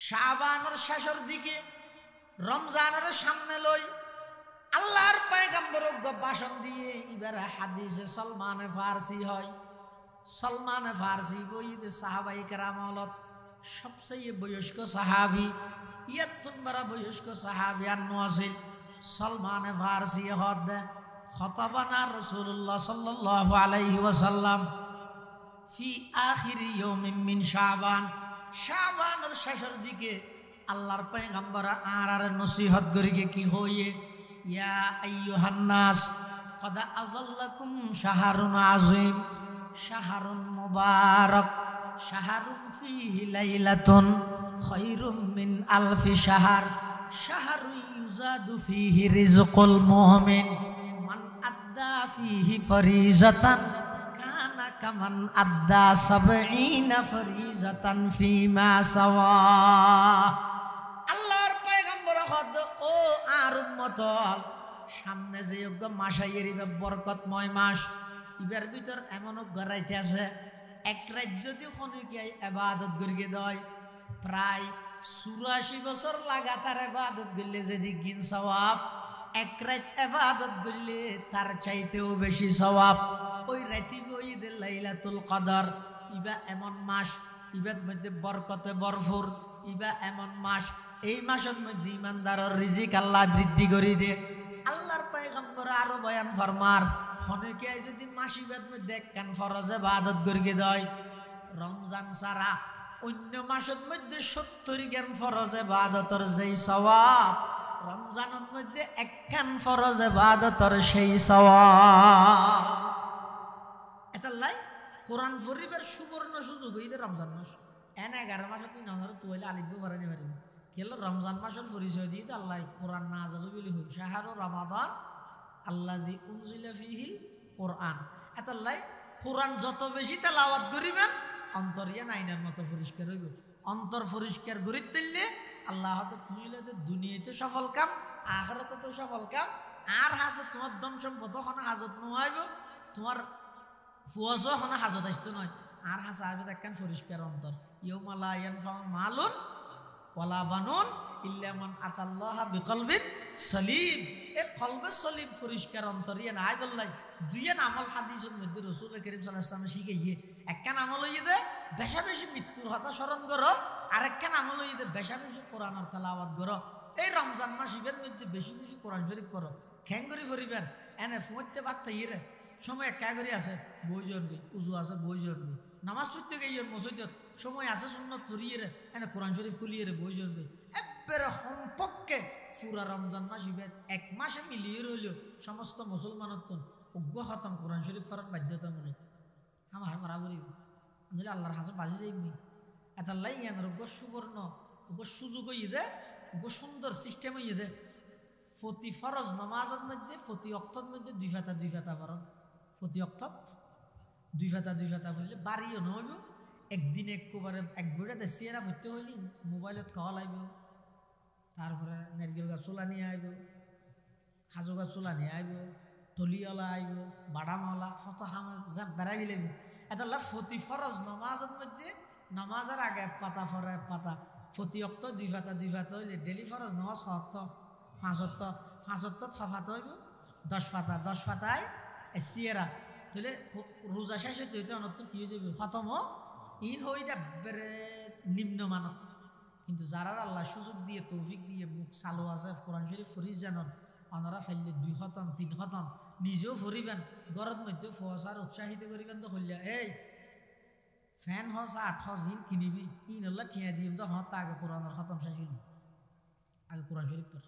শাবানের শেষের দিকে রমজানের সামনে লই আল্লাহর পয়গম্বর ভাষণ দিয়ে এবারে হাদিসে সলমানে ফারসি হয়। সলমানে ফারসি বইতে সাহাবায়ে কেরাম হলত সবচেয়ে বয়স্ক সাহাবি, ৭১ বয়স্ক সাহাবি আন্নু আছিল। সলমানে ফারসি হদ খতাবানা রাসূলুল্লাহ সাল্লাল্লাহু আলাইহি ওয়াসাল্লাম ফি আখির ইয়াউমিন মিন শাবান। শাবানের শেষের দিকে আল্লাহর পয়গম্বর আর নসিহত করিকে কি হইয়ে, ইয়া আইয়ুহান নাস ক্বাদ আযাল্লাকুম শাহরুন আযীম শাহরুন মুবারাক শাহরুন ফীহি লাইলাতুন খায়রুম মিন আলফি শাহর শাহরুন ইউজাদু ফীহি রিজকুল মুমিন মান আদ্দা ফীহি ফরিজাতান কানা কামান আদ্দা ৭০ ফরিজাতান ফীমা সাওয়া। আল্লাহর পয়গম্বর হদ ও আর উম্মত, সামনে যে মাস আইয়ের ইবে বরকতময় মাস, ইবার ভিতর এমন গড়াইতে আছে এক রাত যদি খনিকায় ইবাদত করিয়ে দেয় প্রায় ৮৪ বছর লাগাতার ইবাদত করলে যদি গিন সওয়াব, এক রাত ইবাদত করলে তার চাইতেও বেশি সওয়াব। ওই রাতি বইদের লাইলাতুল কদর। ইবা এমন মাস, ইবার মধ্যে বরকতে ভরপুর। ইবা এমন মাস, এই মাসের মধ্যে ইমানদারের রিজিক আল্লাহ বৃদ্ধি করে দে। আল্লাহর পয়গম্বর আরো বয়ান ফরমার, খনিকায় যদি মাসিবাদ মধ্যে একখান ফরজ ইবাদত করিয়ে দেয়, রমজান ছাড়া অন্য মাসের মধ্যে ৭০ জ্ঞান ফরজ ইবাদতের যেই সওয়াব, রমজানের মধ্যে একখান ফরজ ইবাদতের সেই সওয়াব। এটালাই কোরআন পড়িবার সুবর্ণ সুযোগ হইতে রমজান মাস। 11 মাসে ৩ তুইলে আলিফ পড়া নি পারিব কেল রমজান মাসের পরিচয় দিয়ে আল্লাহ কোরআন নাযিল বিলি হই শাহরু রমাদান আল্লাযী উনজিলা ফীহিল কোরআন। এটালাই কোরআন যত বেশি তেলাওয়াত করিবেন অন্তর ইয়া নাইনার মতো পরিষ্কার হইব। অন্তর পরিষ্কার করি তুললে আল্লাহ হয়তো তুইলে দুনিয়াতে সফল কাম, আখিরাতে তো সফল কাম। আর হাজত তোমার দম সম্পদ ওখানে হাজত নোয়াইব, তোমার ফুয়াজও ওখানে হাজত আসতে নয়। আর হাসা আবে দেখেন পরিষ্কার অন্তর। ইয়াউমা লা ইয়ানফাউ মালুন ওয়ালা বানুন ইল্লা মান আতাল্লাহা বিকলবিন সলিম। এই কলবে সলিম পরিষ্কার অন্তর ইয়া নাই বললাই দুইয়েন আমল হাদিসের মধ্যে রাসূল করিম সাল্লাল্লাহু আলাইহি ওয়াসাল্লাম শিখাইয়ে, একখান আমল হইয়ে দে বেশা বেশি মৃত্যুর কথা স্মরণ করো, আর একখান আমল হইয়ে দে বেশা বেশি কোরআনের তেলাওয়াত করো। এই রমজান মাস ইবের মধ্যে বেশি বেশি কোরআন শরীফ করো। খ্যাং করে ফরিবেন এনে ফুঁতে বার্তা ইয়ে সময় একা করে আছে বই জরবি, উজু আছে বই জরবি, নামাজ পড়তে গিয়ে মসজিদত সময় আছে সুন্নত ধরিয়ে রে এনে কোরআন শরীফ খুলিয়ে রে বই জরবি। একবারে সম্পর্কে পুরা রমজান মাস ইবেদ এক মাসে মিলিয়ে রইল সমস্ত মুসলমানের তো অজ্ঞ খতম কোরআন শরীফ ফরান বাধ্যতামূলক। আমার বরাবরই আমি আল্লাহর হাসে বাজি যাইনি। এটা লাই ইয়ানোর অজ্ঞ সুবর্ণ অজ্ঞ সুযোগ হইয়ে দে, অজ্ঞ সুন্দর সিস্টেম হইয়ে দে। প্রতি ফরজ নমাজের মধ্যে প্রতি অক্তর মধ্যে 2 ফাতা ফরজ, প্রতি অক্তত 2 ফাতা পড়লে বাড়িও নহইব। একদিন একবারে এক বইটাতে চেয়ারা ভরতে হইলি মোবাইলত খাওয়া লাগবে, তারপরে নারকেল গাছ চোলা নিয়ে আইব, হাজু গাছ চোলা নিয়ে আইব, টলিওয়ালা আইব, বাদামওয়ালা কত খাম বেড়াই গেলে এটা প্রতি ফরজ নমাজের মধ্যে নমাজের আগে পাতা ফরে পাতা, প্রতি অক্ত 2 ফাতা হইলে ডেলি ফরজ নমাজ 5 ফাতা হইব 10 ফাতায় সিয়েরা তাহলে রোজা শেষ হইতে হইতে অনত্তর কি হয়ে যাবে খতম ইন হয়ে যাবে নিম্নমানত। কিন্তু যারা আল্লাহ সুযোগ দিয়ে তৌফিক দিয়ে মুখ চালু আছে কোরআন শরীফ ফরিজ জানন, ওনারা ফাইলে 2 খতম 3 খতম নিজেও ফরিবেন, ঘরের মধ্যে ফসার উৎসাহিত করিবেন। তো হইলে এই ফ্যান হস 8 জিন কিনিবি ইন আল্লাহ ঠিয়া দিম তো হত আগে কোরআনের খতম শেষ হইল, আগে কোরআন শরীফ পড়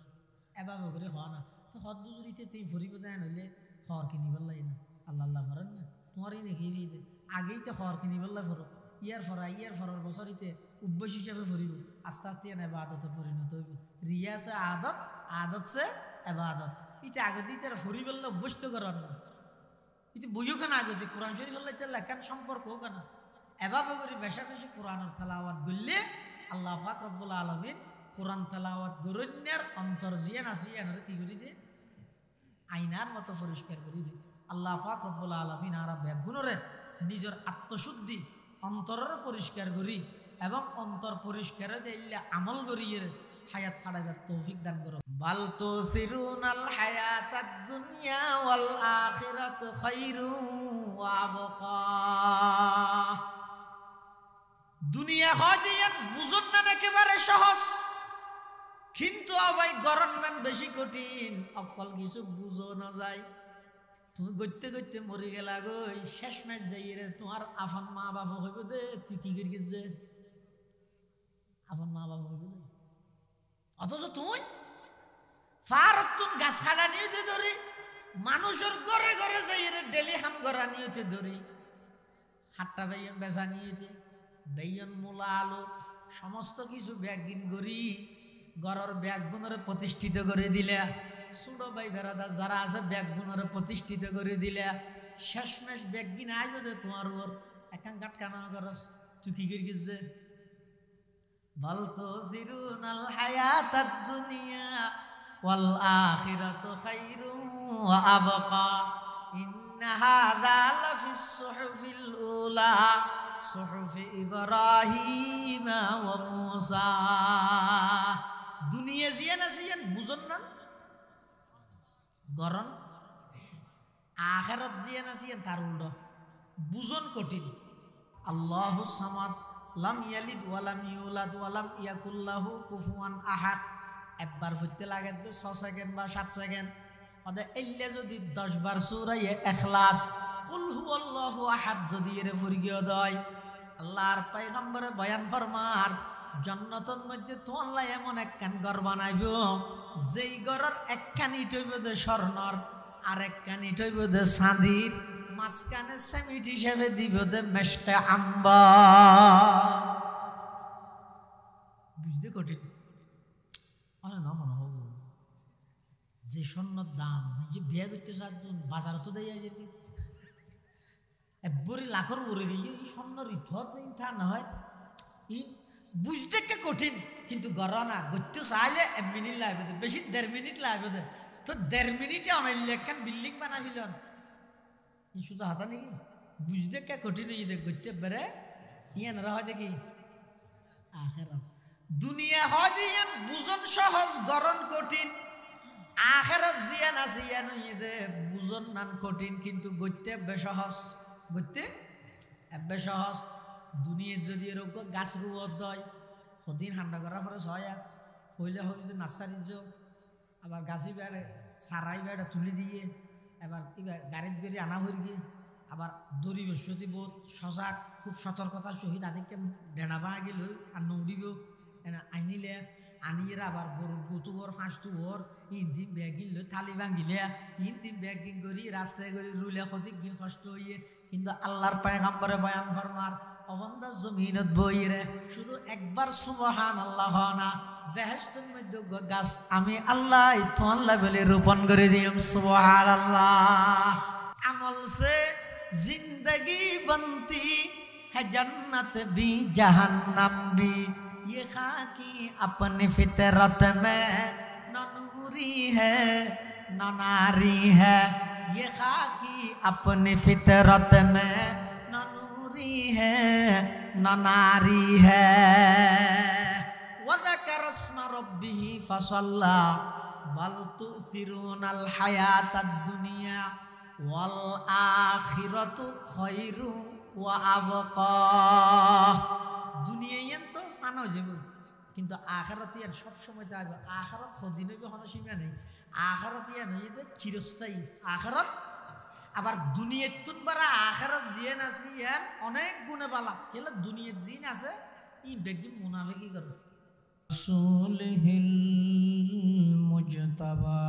এভাবে করে হওয়া না। তো হদ দুজুরিতে তুই ফরিব দেন হইলে খর কিনিবার লাগে না, আল্লাহ ফরেন না তোমার এই দেখি আগেই তো খর কিনিবার লাগে ফরক ইয়ার ফরার বছরিতে উদ্বেশ হিসাবে ফরিব, আস্তে আস্তে এনে আদতে পরিণত হইব। রিয়া সে আদত সে এবাদত। ইতে আগে দিয়ে তারা ফরিবার অভ্যস্ত করার না, ইতে বইও কেন আগে দিয়ে কোরআন শরীফ হল্লাই লেখান সম্পর্ক হোক না। এভাবে করে বেশা বেশি কোরআনের তেলাওয়াত করলে আল্লাহ পাক রব্বুল আলামিন কোরআন তেলাওয়াত গরণ্যের অন্তর জিয়ান আছে এনারা কি করি দে আইনার মতো পরিষ্কার করে দে। আল্লাহ পাক রব্বুল আলামিন আর ব্যাগুণরে নিজের আত্মশুদ্ধি অন্তরের পরিষ্কার করি এবং অন্তর পরিষ্কার দিলে আমল করিয়ে হায়াত ছাড়াইবার তৌফিক দান করো। বাল তুসিরুনাল হায়াতাদ দুনিয়া ওয়াল আখিরাতু খায়রু ওয়া আবকা। দুনিয়া হয় দিয়েন বুঝুন না একেবারে সহজ, কিন্তু আবাই গরম নান বেশি কঠিন। অকল কিছু বুঝো না যায়, তুমি গইতে গইতে মরে গেলা গই, শেষ ম্যাচ যাই রে তোমার আফান মা বাবা হইব দে, তুই কি করি গেছে আফান মা বাবা হইব দে। অথচ তুই ফারতুন গাছ খাড়া নিয়েতে ধরি, মানুষের ঘরে ঘরে যাই রে ডেলি হাম করা নিয়েতে ধরি, হাট্টা বেয়ন বেচা নিয়েতে বেয়ন মূলা আলো সমস্ত কিছু ব্যাগিন করি ঘরের ব্যাগগুণরে প্রতিষ্ঠিত করে দিলে, ছোট ভাই বেড়াদার যারা আছে ব্যাগগুণরে প্রতিষ্ঠিত করে দিলে, শেষমেশ ব্যাগিন আইব দে তোমার ওর একান কাটকানা করস, তুই কি করে গেছে। বাল তুসিরুনাল হায়াতাদ দুনিয়া ওয়াল আখিরাতু খায়রু ওয়া আবকা। ইন্না হাযা লাফিস সুহুফিল উলা সুহুফি ইব্রাহিম ওয়া মূসা। দুনিয়া জিয়ান আসিয়ান বুঝন না গরম, আখিরাত জিয়ান আসিয়ান তার উল্টো বুঝন কঠিন। আল্লাহুস সামাদ লাম ইয়ালিদ ওয়া লাম ইউলাদ ওয়া লাম ইয়াকুল লাহু কুফুয়ান আহাদ। একবার পড়তে লাগে 6 সেকেন্ড বা 7 সেকেন্ড, ওদের এল্লে যদি 10 বার সূরা ইখলাস কুল হুয়াল্লাহু আহাদ যদি এর পড়িয়ে দেয়, আল্লাহর পয়গম্বরে বয়ান ফরমার জান্নাতের মধ্যে তো আল্লাহ এমন একখান ঘর বানাইব, যেই ঘরের একখান ইট হইব দে স্বর্ণর, আর একখান ইট হইব দে চাঁদির, মাঝখানে সেমিট হিসেবে দিব দে মেশকে আম্বার। বুঝতে কঠিন যে স্বর্ণর দাম যে বিয়ে করতে চাচ্ছেন বাজারে তো দেয় আর কি একবারে লাখের উপরে গিয়ে এই স্বর্ণর ইঠত ইঠা না হয়, ই বুঝতে কে কঠিন, কিন্তু গড়া না গড়তে চাইলে 1 মিনিট লাগবে, বেশি 1.5 মিনিট লাগবে। তো 1.5 মিনিটে অনাইলে একখান বিল্ডিং বানাইল ই সোজা হাতা নাকি, বুঝতে কে কঠিন হয়ে দেখ গড়তে পারে ইয়ে না হয় দেখি আখেরাত। দুনিয়া হয় দিয়ে বুঝন সহজ গরম কঠিন, আখেরাত জিয়ান আছে ইয়ান ইদে বুঝন নান কঠিন, কিন্তু গড়তে বেসহজ, গড়তে বেসহজ। দুনিয়ার যদি এরকম গাছ রুয়ত দয় সদিন ঠান্ডা করার পরে ছয়া হইলে হইলে নার্সারির যোগ, আবার গাছি বেড়ে সারাই বেড়ে তুলি দিয়ে এবার গাড়ির বেরিয়ে আনা হয়ে গিয়ে, আবার দড়ি বসতি বোধ সজাগ খুব সতর্কতার সহিত আদিকে ডেনা বা গেল আর নৌড়িব আনিলে আনিয়ে আবার গরুর গুতুবর ফাঁসতুবর ইনদিন ব্যাগিন লই থালি ভাঙিলে ইনদিন ব্যাগিন করি রাস্তায় করি রুলে ক্ষতি গিন কষ্ট হইয়ে, কিন্তু আল্লাহর পয়গম্বরে বয়ান ফরমার অবন্দা জমিনত বইরে শুধু একবার সুবহানাল্লাহ না, বেহেশতের মধ্যে গাছ আমি আল্লাহ তো আল্লাহ বলে রোপণ করে দিম। সুবহানাল্লাহ। আমল সে जिंदगी बनती है जन्नत भी जहन्नम भी, ये खाकी अपनी फितरत में न नूरी है न नारी है, ये खाकी अपनी फितरत में न नूरी है न नारी है। वज़कर अस्म रब्बिह फसल्ला बल तु'थिरूनल हायातद दुनिया ওয়াল আখিরাতু খায়রু ওয়া আবকা। দুনিয়ায় তো ফানা হয়ে যাব, কিন্তু আখিরাতে আর সব সময় থাকবে। আখিরাত কদিন হইবে কোনো সীমা নেই, আখিরাতে আর হইবে চিরস্থায়ী আখিরাত। আবার দুনিয়ার তুন বারা আখিরাত জিয়ান আছে ইয়ার অনেক গুণে বালা, কেলে দুনিয়ার জিন আছে ই বেগি মুনাফিকি করে। রাসূলিল মুজতাবা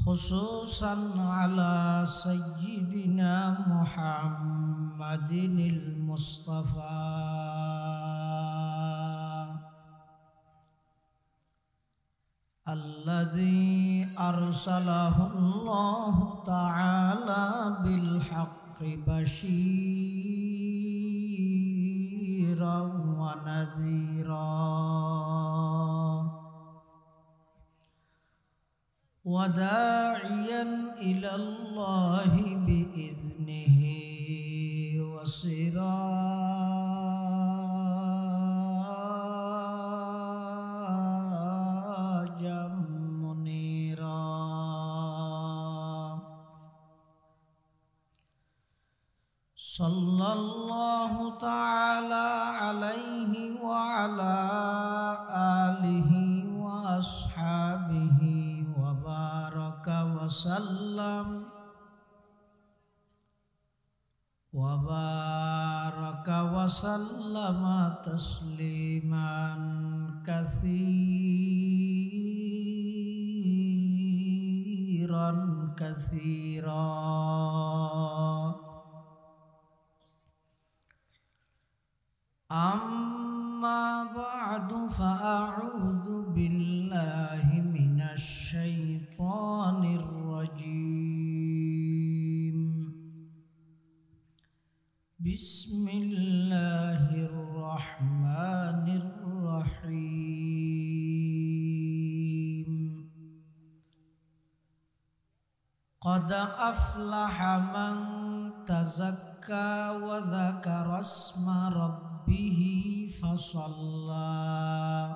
خصوصا على سيدنا محمد المصطفى الذي أرسله الله تعالى بالحق بشيرا ونذيرا وداعيا إلى الله بإذنه سراجا منيرا صلى الله تعالى عليه وعلى آله وأصحابه وبارك وسلم تسليما كثيرا أما بعد فأعوذ بالله من الشيطان الرجيم بسم الله الرحمن الرحيم قد أفلح من تزكى وذكر اسم ربه فصلى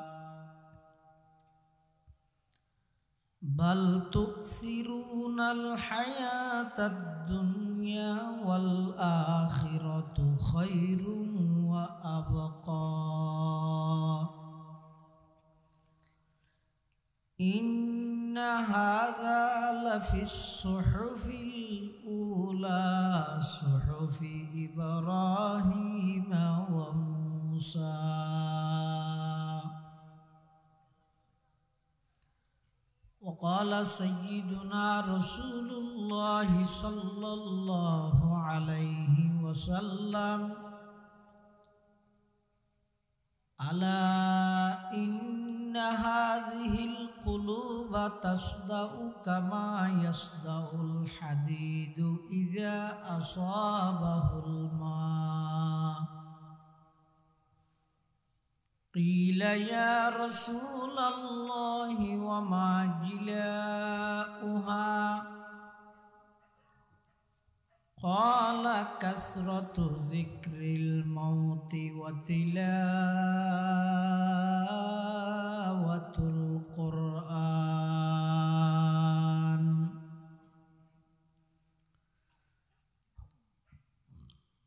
بل تؤثرون الحياة الدنيا والآخرة خير وأبقى إن هذا لفي الصحف الأولى صحف إبراهيم وموسى وقال سيدنا رسول الله صلى الله عليه وسلم ألا إن هذه القلوب تصدأ كما يصدأ الحديد إذا أصابه الماء قيل يا رسول الله وما جلاؤها قال كثرة ذكر الموت وتلاوة القرآن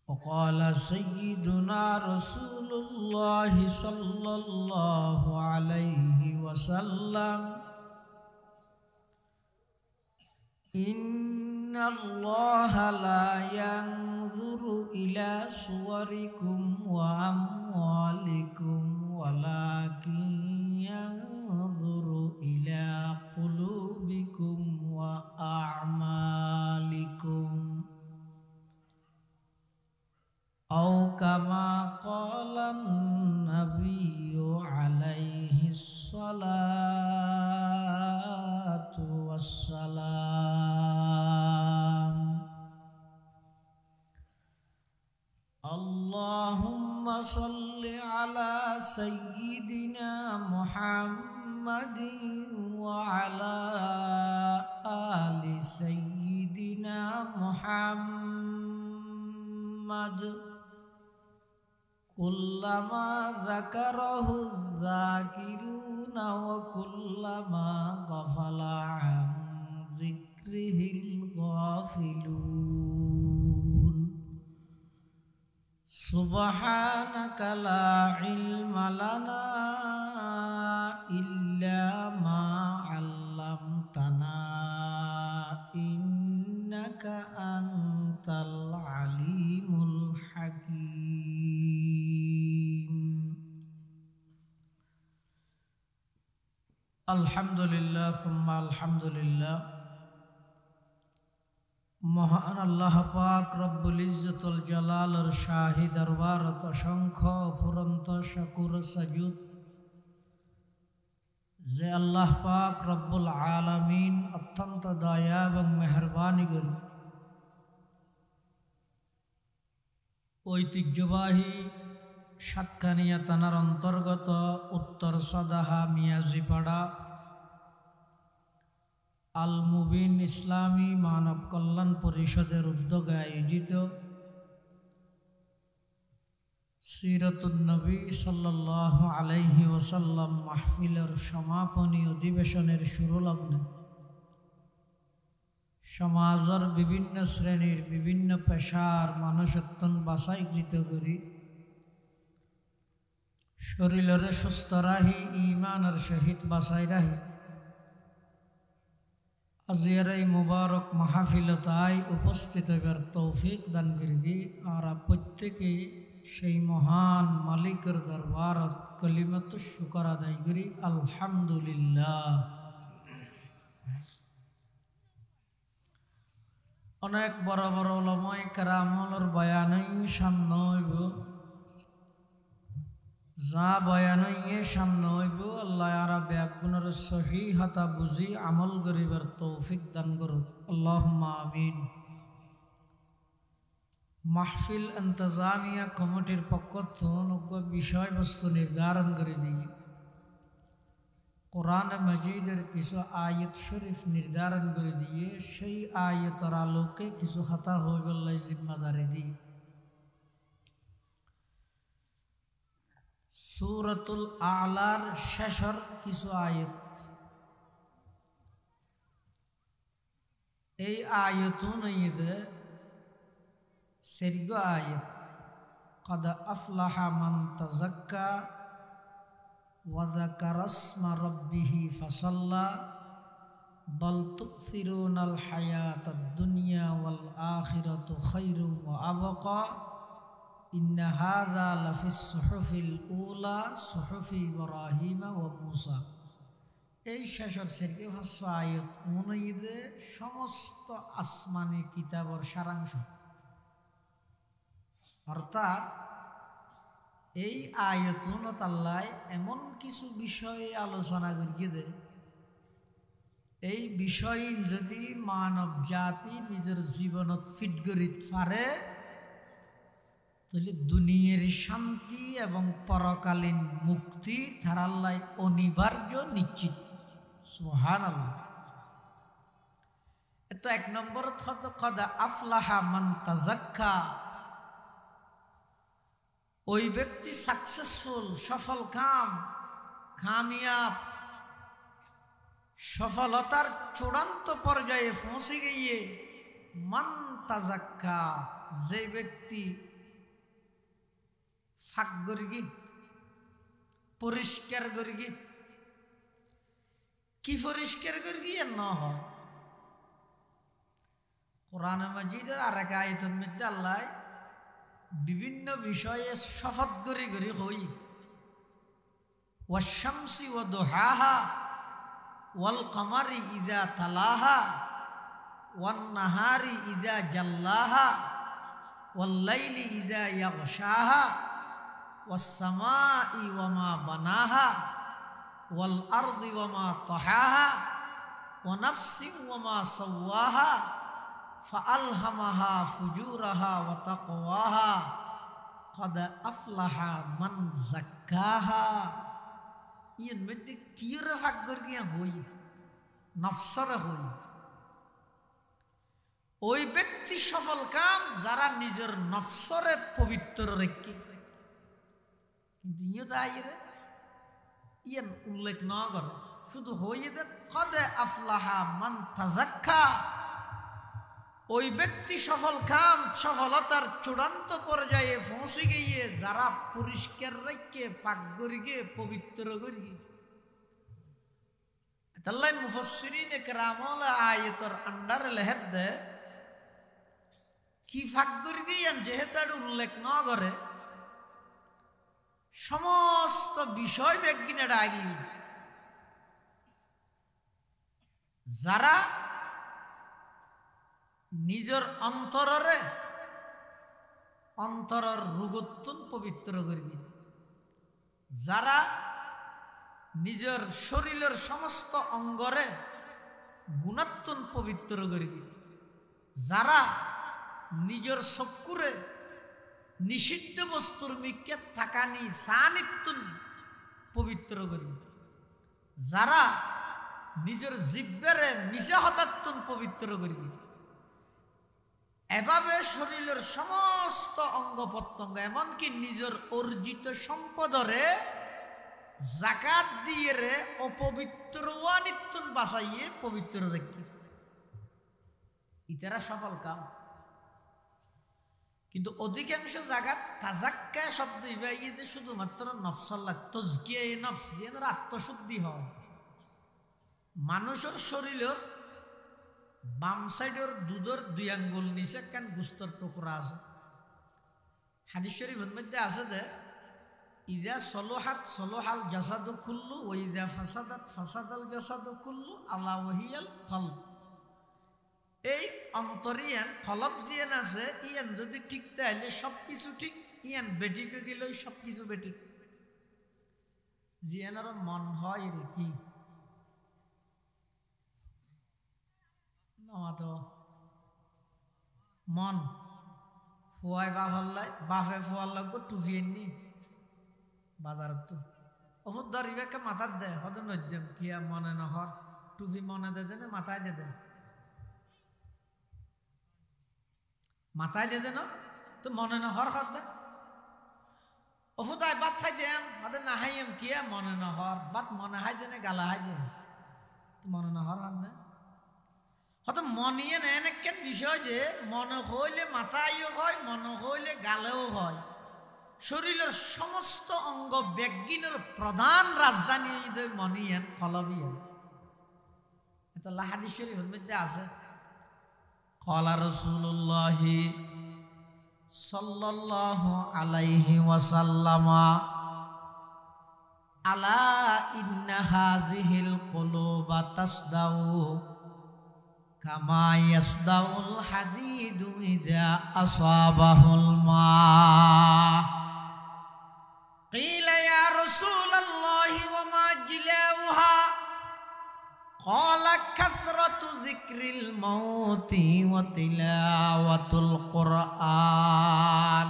وقال سيدنا رسول الله صلى الله عليه وسلم إن الله لا ينظر إلى صوركم وأموالكم ولكن ينظر إلى قلوبكم وأعمالكم أو كما قال النبي عليه الصلاة والسلام اللهم صل على سيدنا محمد وعلى آل سيدنا محمد كلما ذكره الذاكرون وكلما غفل عن ذكره الغافلون سبحانك لا علم لنا إلا ما علمتنا إنك أنت العليم الحكيم الحمد لله ثم الحمد لله মহান আল্লাহ পাক রব্বুল ইজ্জতুল জালালের শাহী দরবারত অসংখ্য অফুরন্ত শুকর সাজুদ যে আল্লাহ পাক রব্বুল আলামিন অত্যন্ত দয়া এবং মেহেরবানি করে ঐতিহ্যবাহী সাতকানিয়া থানার অন্তর্গত উত্তর সদাহা মিয়াজিপাড়া আল মুবিন ইসলামী মানব কল্যাণ পরিষদের উদ্যোগে আয়োজিত সিরাতুন নবী সাল্লাল্লাহু আলাইহি ওয়াসাল্লাম মাহফিলের সমাপনী অধিবেশনের শুরু লগ্নে সমাজের বিভিন্ন শ্রেণীর বিভিন্ন পেশার মানুষত্বন বাছাইকৃত করি শরীরের সুস্থ রাহি ইমানের সহিত বাছাই রাহি আজিয়ার এই মুবারক মাহফিলতায় উপস্থিত হইবার তৌফিক দান করি আর প্রত্যেকে সেই মহান মালিকের দরবারত কলিমাত শুকর আদায় করি আলহামদুলিল্লাহ। অনেক বড় বড় উলামায়ে কেরামর বয়ানই সামনে হইব, যা বয়ানই সামনে হইব আল্লাহ আর ব্যাগুণের সহিহতা বুঝি আমল করিবার তৌফিক দান করুক আল্লাহুম্মা আমিন। মাহফিল ইন্তজামিয়া কমিটির পক্ষ থেকে বিষয়বস্তু নির্ধারণ করে দিয়ে কোরআন মজিদের কিছু আয়াত শরীফ নির্ধারণ করে দিয়ে সেই আয়াতের আলোকে কিছু হাতা হয়ে গেল জিম্মাদারি দিই। সূরাতুল আলার শেষের কিছু আয়াত, এই আয়াতুন ঈদে সেরগো আয়াত قد أفلح من تزكى وذكر اسم ربه فصلى بل تؤثرون الحياة الدنيا والآخرة خير وأبقى إن هذا لفي الصحف الأولى صحف إبراهيم وموسى। এই শেষের সেরগো ভাষ্য আয়াত অনুযায়ী সমস্ত আসমানি কিতাবের সারাংশ, অর্থাৎ এই আয়াতুনত আল্লাহ এমন কিছু বিষয়ে আলোচনা করিয়ে দে, এই বিষয় যদি মানব জাতি নিজের জীবনত ফিট করিত পারে তাহলে দুনিয়ার শান্তি এবং পরকালীন মুক্তি তার আল্লাহ অনিবার্য নিশ্চিত। সুবহানাল্লাহ। এত এক নম্বর কদ আফলাহা মান তাযাক্কা, ওই ব্যক্তি সাকসেসফুল, সফল কামিয়াব, সফলতার চূড়ান্ত পর্যায়ে পৌঁছে গিয়ে মান তাযাক্কা, যে ব্যক্তি ফাঁক গর্গি পরিষ্কার গর্গি, কি পরিষ্কার গর্গি আর ন হয় কোরআন মাজিদের আর এক আয়াতের মধ্যে আল্লাহ বিভিন্ন বিষয়ে শপথ করি করি হই, ওয়াশ-শামসি ওয়া দুহাহা ওয়াল কমারি ইযা তালাহা ওয়ান নাহারি ইযা জাল্লাহা ওয়াল লাইলি ইযা ইয়াগশাহা ওয়াস সামাই ওয়া মা বানাহা ওয়াল আরদি ওয়া মা তাহাহা ওয়া নাফসিন ওয়া মা সাওয়াহা فألهمها فجورها وتقواها قد أفلح من زكاها। ये मध्य कियर फाक गया होई नफ्सर होई, ওই ব্যক্তি সফল কাম যারা নিজের নফসরে পবিত্র রেখে, কিন্তু ইয়ে তো আইরে ইয়ে উল্লেখ না করে, শুধু হয়ে দে কদ আফলাহা মান তাযাক্কা, ওই ব্যক্তি সফল কাম সফলতার চূড়ান্ত পর্যায়ে পৌঁছে গিয়ে যারা পরিষ্কার রেখে পাক গরিগে পবিত্র গরিগে। তাল্লাই মুফাসসিরিন কেরামল আয়াতের আন্ডার লেহেদ দে কি ফাক গরিগে যেহেতু উল্লেখ না করে সমস্ত বিষয় ব্যক্তিনের আগে যারা নিজের অন্তরের রোগত্বন পবিত্র করিবি, যারা নিজের শরীরের সমস্ত অঙ্গরে গুণাত্মন পবিত্র করিবি, যারা নিজের চক্ষুরে নিষিদ্ধ বস্তুর মিকে থাকানি সানিত্যন পবিত্র করিবি, যারা নিজের জিব্বেরে মিশা হতাত্তন পবিত্র করিবি, এভাবে শরীরের সমস্ত অঙ্গ প্রত্যঙ্গ এমনকি নিজের অর্জিত সম্পদরে জাকাত দিয়ে রে অপবিত্র ওয়ানিত্যন বাঁচাইয়ে পবিত্র রেখে ইতারা সফল কাম। কিন্তু অধিকাংশ জায়গাত তাজাক্কা শব্দ ইবাইয়ে শুধুমাত্র নফসাল্লাহ তজকিয়া নফস যেন আত্মশুদ্ধি হয়। মানুষের শরীরের বাম সাইডের দুধের 2 আঙ্গুল নিচে কেন গুস্তর টুকরা আছে। হাদিস শরীফের মধ্যে আছে যে ইদা সলোহাত সলোহাল জাসাদু কুল্লু ও ইদা ফাসাদাত ফাসাদাল জাসাদু কুল্লু আলা ওয়াহিয়াল কলব। এই অন্তরিয়ান কলব জিয়ান আছে ইয়ান যদি ঠিক তাইলে সবকিছু ঠিক, ইয়ান বেটিকে গেলে সবকিছু বেটিক। জিয়ানার মন হয় রে কি তো মন ফুয়াই বাপ হল্লাই বাপে ফুয়ার লাগবো টুফি এনি বাজারত তো ওষুধ ধরিবাকে মাথার দে হদ নদ্যম কিয়া মনে নহর টুফি মনে দে দেনে মাথায় দে দেন মাথায় দে দেন তো মনে নহর হর দে ওষুধ আয় বাদ খাই দেম হদ না হাইম কিয়া মনে নহর বাদ মনে হাই দেনে গালা হাই দে তো মনে নহর হর দে হয়তো মনিয়ে নেন কেন বিষয় যে মনে হইলে মাথায়ও হয়, মনে হইলে গালেও হয়। শরীরের সমস্ত অঙ্গ ব্যজ্ঞিনের প্রধান রাজধানী মনিয়েন কলবিয়ান। এটা হাদিস শরীফের মধ্যে আছে ক্বালা রাসূলুল্লাহি সাল্লাল্লাহু আলাইহি ওয়াসাল্লাম আলা ইন্না হাযিহিল কুলুবা তাসদাউ কামা ইয়াসদাউল হাদিদু ইযা আসাবাহুল মা। ক্বিলা ইয়া রাসূলুল্লাহি ওয়া মা জিলাউহা ক্বালা কাসরাতু যিকরিল মাউতি ওয়া তিলাওয়াতুল কুরআন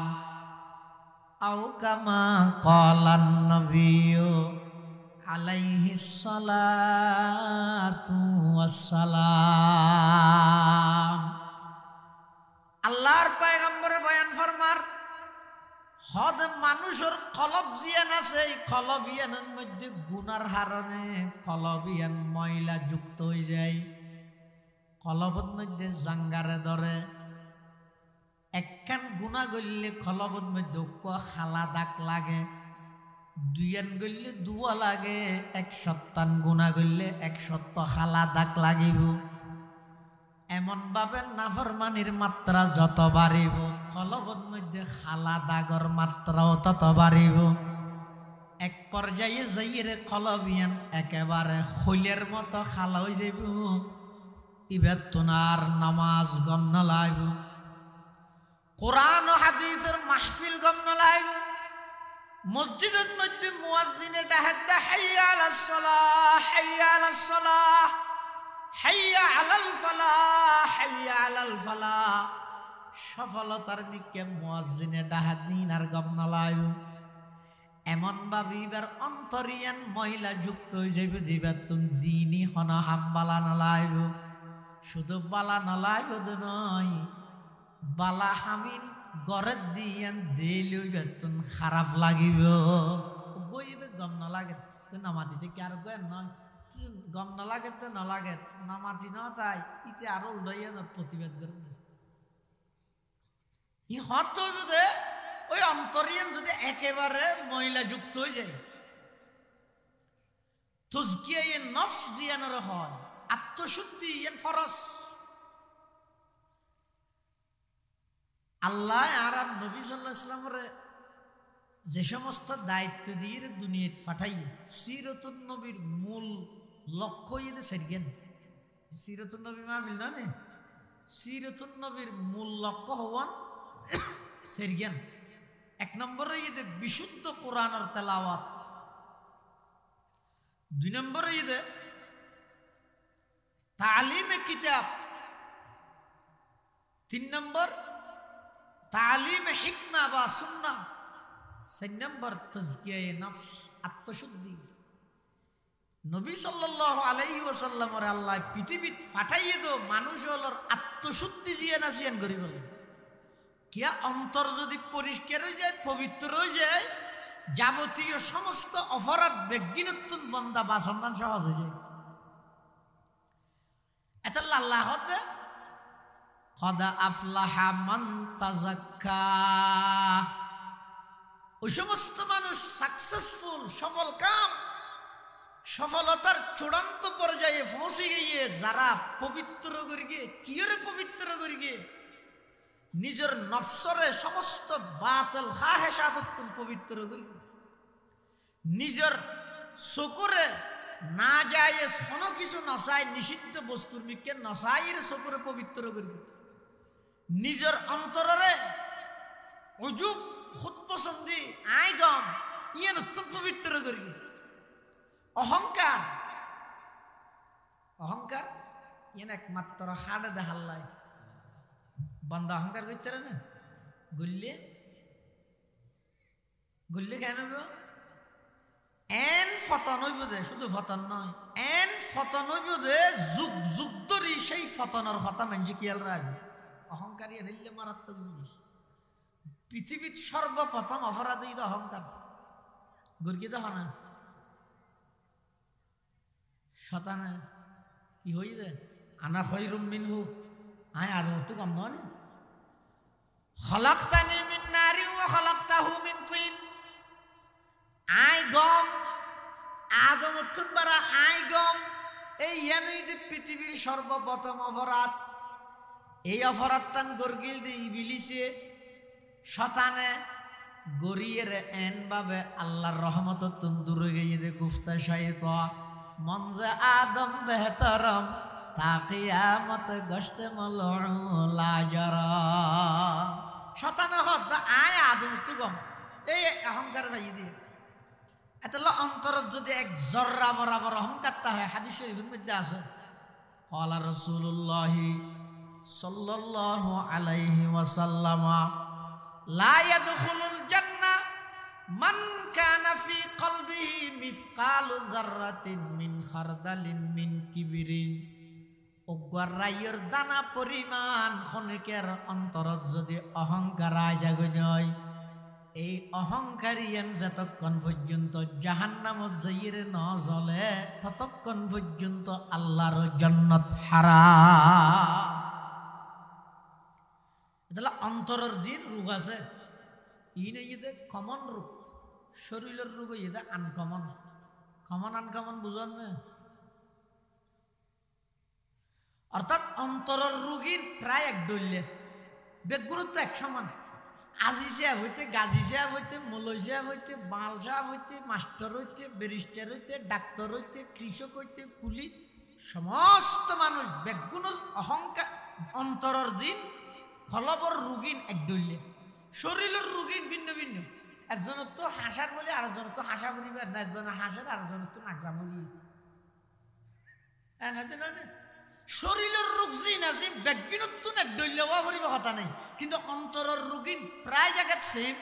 আও কামা ক্বালান নাবিয়্যু আলাইহিস সালাতু ওয়াসসালাম। আল্লাহর পয়গম্বরে বয়ান ফরমার হদ মানুষের কলব জিয়ান আছে, এই কলবিয়ানের মধ্যে গুনার হারণে কলবিয়ান ময়লা যুক্ত হয়ে যায়। কলবর মধ্যে জাঙ্গারে ধরে একখান গুণা গললে কলবর মধ্যে খালা দাগ লাগে, 2 গললে 2 লাগে, 1 গুণা গললে 1 খালা দাগ লাগিব। এমন ভাবে নাফরমানির মাত্রা যত বাড়িব কলবের মধ্যে খালা দাগর মাত্রাও তত বাড়িব। এক পর্যায়ে যাইরে কলবিয়ান একেবারে খৈলের মতো খালা হয়ে যাইব। ইবার তোনার নামাজ গম না লাগব, কোরআন ও হাদিসের মাহফিল গম না লাগব। মসজিদের মধ্যে মুয়াজ্জিনে ডাহাত হাইয়া আলাস সালাহ হাইয়া আলাস সালাহ হাইয়া আলাল ফালাহ হাইয়া আলাল ফালাহ। সফলতার নিকে মুয়াজ্জিনে ডাহাত নিন আর গম না লাগব। এমন ভাবে এবার অন্তরিয়ান মহিলা যুক্ত হয়ে যাইব দিবার তুন দিনই হন হাম্বালা না লাগব। শুধু বালা না লাগব নয়, বালা হামিন গড়ের দিয়ান দিলেও বেতন খারাপ লাগিব। গইতে গম না লাগে তো নামাতিতে কি আর গেন নয়, গম না লাগে তো না লাগে নামাতি ন তাই ইতে আরো উল্টাইয়া প্রতিবাদ করে ই হত যদি ওই অন্তরিয়ান যদি একেবারে মহিলা যুক্ত হয়ে যায়, তুজকিয়া এ নফস জিয়ানোর হয়, আত্মশুদ্ধি এর ফরজ। আল্লাহ আর নবী সাল্লাল্লাহু আলাইহি ওয়াসাল্লামের যে সমস্ত দায়িত্ব দিয়ে দুনিয়াত পাঠাই, সিরাতুন নবীর মূল লক্ষ্য ইয়ে সেরগেন। সিরাতুন নবী মাহফিল না নে, সিরাতুন নবীর মূল লক্ষ্য হওয়ান সেরগেন। 1 নম্বরে ইয়ে বিশুদ্ধ কোরআনের তেলাওয়াত, 2 নম্বরে ইয়ে তালিমে কিতাব, 3 নম্বর তালিমে হিকমা বা সুন্নাহ, 4 নম্বর তাজকিয়ায়ে নফস আত্মশুদ্ধি। নবী সাল্লাল্লাহু আলাইহি ওয়াসাল্লামের আল্লাহ পৃথিবীত পাঠাইয়ে দো মানুষ হলোর আত্মশুদ্ধি জিয়ান আসিয়ান করি বলে। কিয়া অন্তর যদি পরিষ্কার হয়ে যায়, পবিত্র হয়ে যায়, যাবতীয় সমস্ত অপরাধ বেগিনতুন বন্দা বা সন্তান সহজ হয়ে যায়। এটা আল্লাহ হবে কদ আফলাহা মান তাযাক্কা, ওই সমস্ত মানুষ সাকসেসফুল, সফল কাম, সফলতার চূড়ান্ত পর্যায়ে পৌঁছে গিয়ে যারা পবিত্র করি গিয়ে, কিয়রে পবিত্র করি গিয়ে নিজের নফসরে সমস্ত বাতিল খাহেশাততুন পবিত্র করি, নিজের চকুরে না যায় কোনো কিছু নসাই, নিষিদ্ধ বস্তুর মিকে নসাইয়ের চকুরে পবিত্র করি, নিজের অন্তরে অজুব খুদ পছন্দি আইগম ইয়ে নতুন পবিত্র করি। অহংকার, অহংকার ইয়েন একমাত্র হাড়ে দেখাল্লাই বন্ধ অহংকার করতে না, গুললে গুললে কেন এন ফতন হইব দে, শুধু ফতন নয়, এন ফতন হইব দে যুগ যুগ ধরি সেই ফতনের কথা মানছি কিয়াল রাখবে। অহংকার ইয়ে দিল্লে মারাত্মক জিনিস। পৃথিবীর সর্বপ্রথম অপরাধ হইল অহংকার। গুরকি দেখো না শতানে কি হই দে আনা খৈরুম মিনহু, আয় আদম তো কম নয়, খলাকতানি মিন নারি ওয়া খলাকতাহু মিন তিন, আয় গম আদম উত্তরবারা আয় গম, এই ইয়ানুই যে পৃথিবীর সর্বপ্রথম অপরাধ। এই অপরাধ তান গরগিল দে ইবিলিসে শতানে গরিয়ের এন ভাবে আল্লাহর রহমত তুন দূরে গিয়ে দে গুফতা শাইত মনজে আদম বেহতরম তাকিয়ামত গশতে মলউলা জারা, শতানে হদ আয় আদম তুগম, এই অহংকার ভাই দিয়ে এতলা অন্তরত যদি এক জর্রা বরাবর অহংকারটা হয়। হাদিস শরীফের মধ্যে আছে ক্বালা রাসূলুল্লাহ সাল্লাল্লাহু আলাইহি ওয়াসাল্লাম লা ইয়াদখুলুল জান্নাহ মান কানা ফি কলবিহি মিসকালু যাররাতিন মিন খারদালিন মিন কিবরিন, অগর রাইয়ের দানা পরিমাণ খনিকের অন্তরত যদি অহংকার আয় জাগয়, এই অহংকারিয়ান যতক্ষণ পর্যন্ত জাহান্নামত যাইরে ন জ্বলে ততক্ষণ পর্যন্ত আল্লাহর জান্নাত হারাম। এটা অন্তরের যে রোগ আছে ই নেই কমন রোগ, শরীরের রোগ এটা আনকমন। কমন আনকমন বুঝন না, অর্থাৎ অন্তরের রোগীর প্রায় এক দলীয় বেগুরুত্ব এক সমান। আজি সাহেব হইতে, গাজী সাহেব হইতে, মলয় সাহেব হইতে, বাল সাহেব হইতে, মাস্টার হইতে, ব্যারিস্টার হইতে, ডাক্তার হইতে, কৃষক হইতে, কুলি, সমস্ত মানুষ বেগুনের অহংকার অন্তরের জিন ফলবর রুগীন এক দলীয়। শরীরের রুগীন ভিন্ন ভিন্ন, একজনের তো হাসার বলে আরেকজনের তো হাসা পরিবার না, একজনের হাসার আরেকজনের তো নাকজা মরি। শরীরের রোগ জিন আছে বেগিনতুন এক দলীয় হওয়া পরিব কথা নেই, কিন্তু অন্তরের রুগীন প্রায় জায়গাত সেম।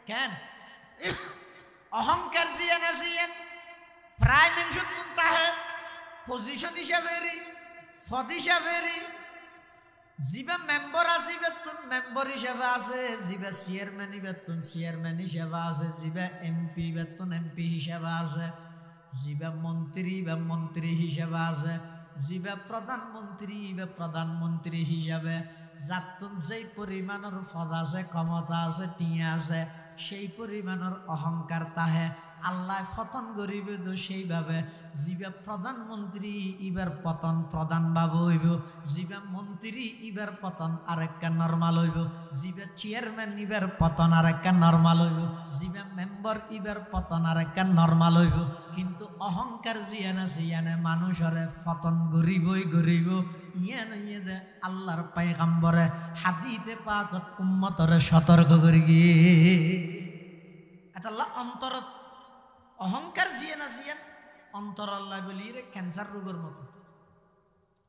কেন অহংকার জিয়ান আছে প্রায় মেনসুন তাহে পজিশন হিসাবে পদ হিসাবে, যিবা মেম্বার আছে বেতন মেম্বার হিসাবে আছে, যিবা চেয়ারম্যান বেতন চেয়ারম্যান হিসাবে আছে, যিবা এমপি বেতন এমপি হিসাবে আছে, যিবা মন্ত্রী বা মন্ত্রী হিসাবে আছে, যিবা প্রধানমন্ত্রী বা প্রধানমন্ত্রী হিসাবে, যাতুন যেই পরিমাণের পদ আছে, ক্ষমতা আছে, টিয়া আছে, সেই পরিমাণের অহংকার তাহে আল্লাহ পতন করিবে। তো সেইভাবে যিবা প্রধানমন্ত্রী ইবার পতন প্রধান বাবু হইব, যিবা মন্ত্রী ইবার পতন আরেকটা নর্মাল হইব, যিবা চেয়ারম্যান ইবার পতন আরেকটা নর্মাল হইব, যিবা মেম্বার ইবার পতন আরেকটা নর্মাল হইব। কিন্তু অহংকার জিয়ান আছে ইয়ানে মানুষরে পতন গরিবই গরিব। ইয়ান ইয়ে আল্লাহর পায়গাম্বরে হাদিতে পাকত উম্মতরে সতর্ক করি গিয়ে আল্লাহ অন্তরত অহংকার জিয়ান আসিয়ান অন্তরাল্লাহ বলি রে ক্যান্সার রোগের মতো।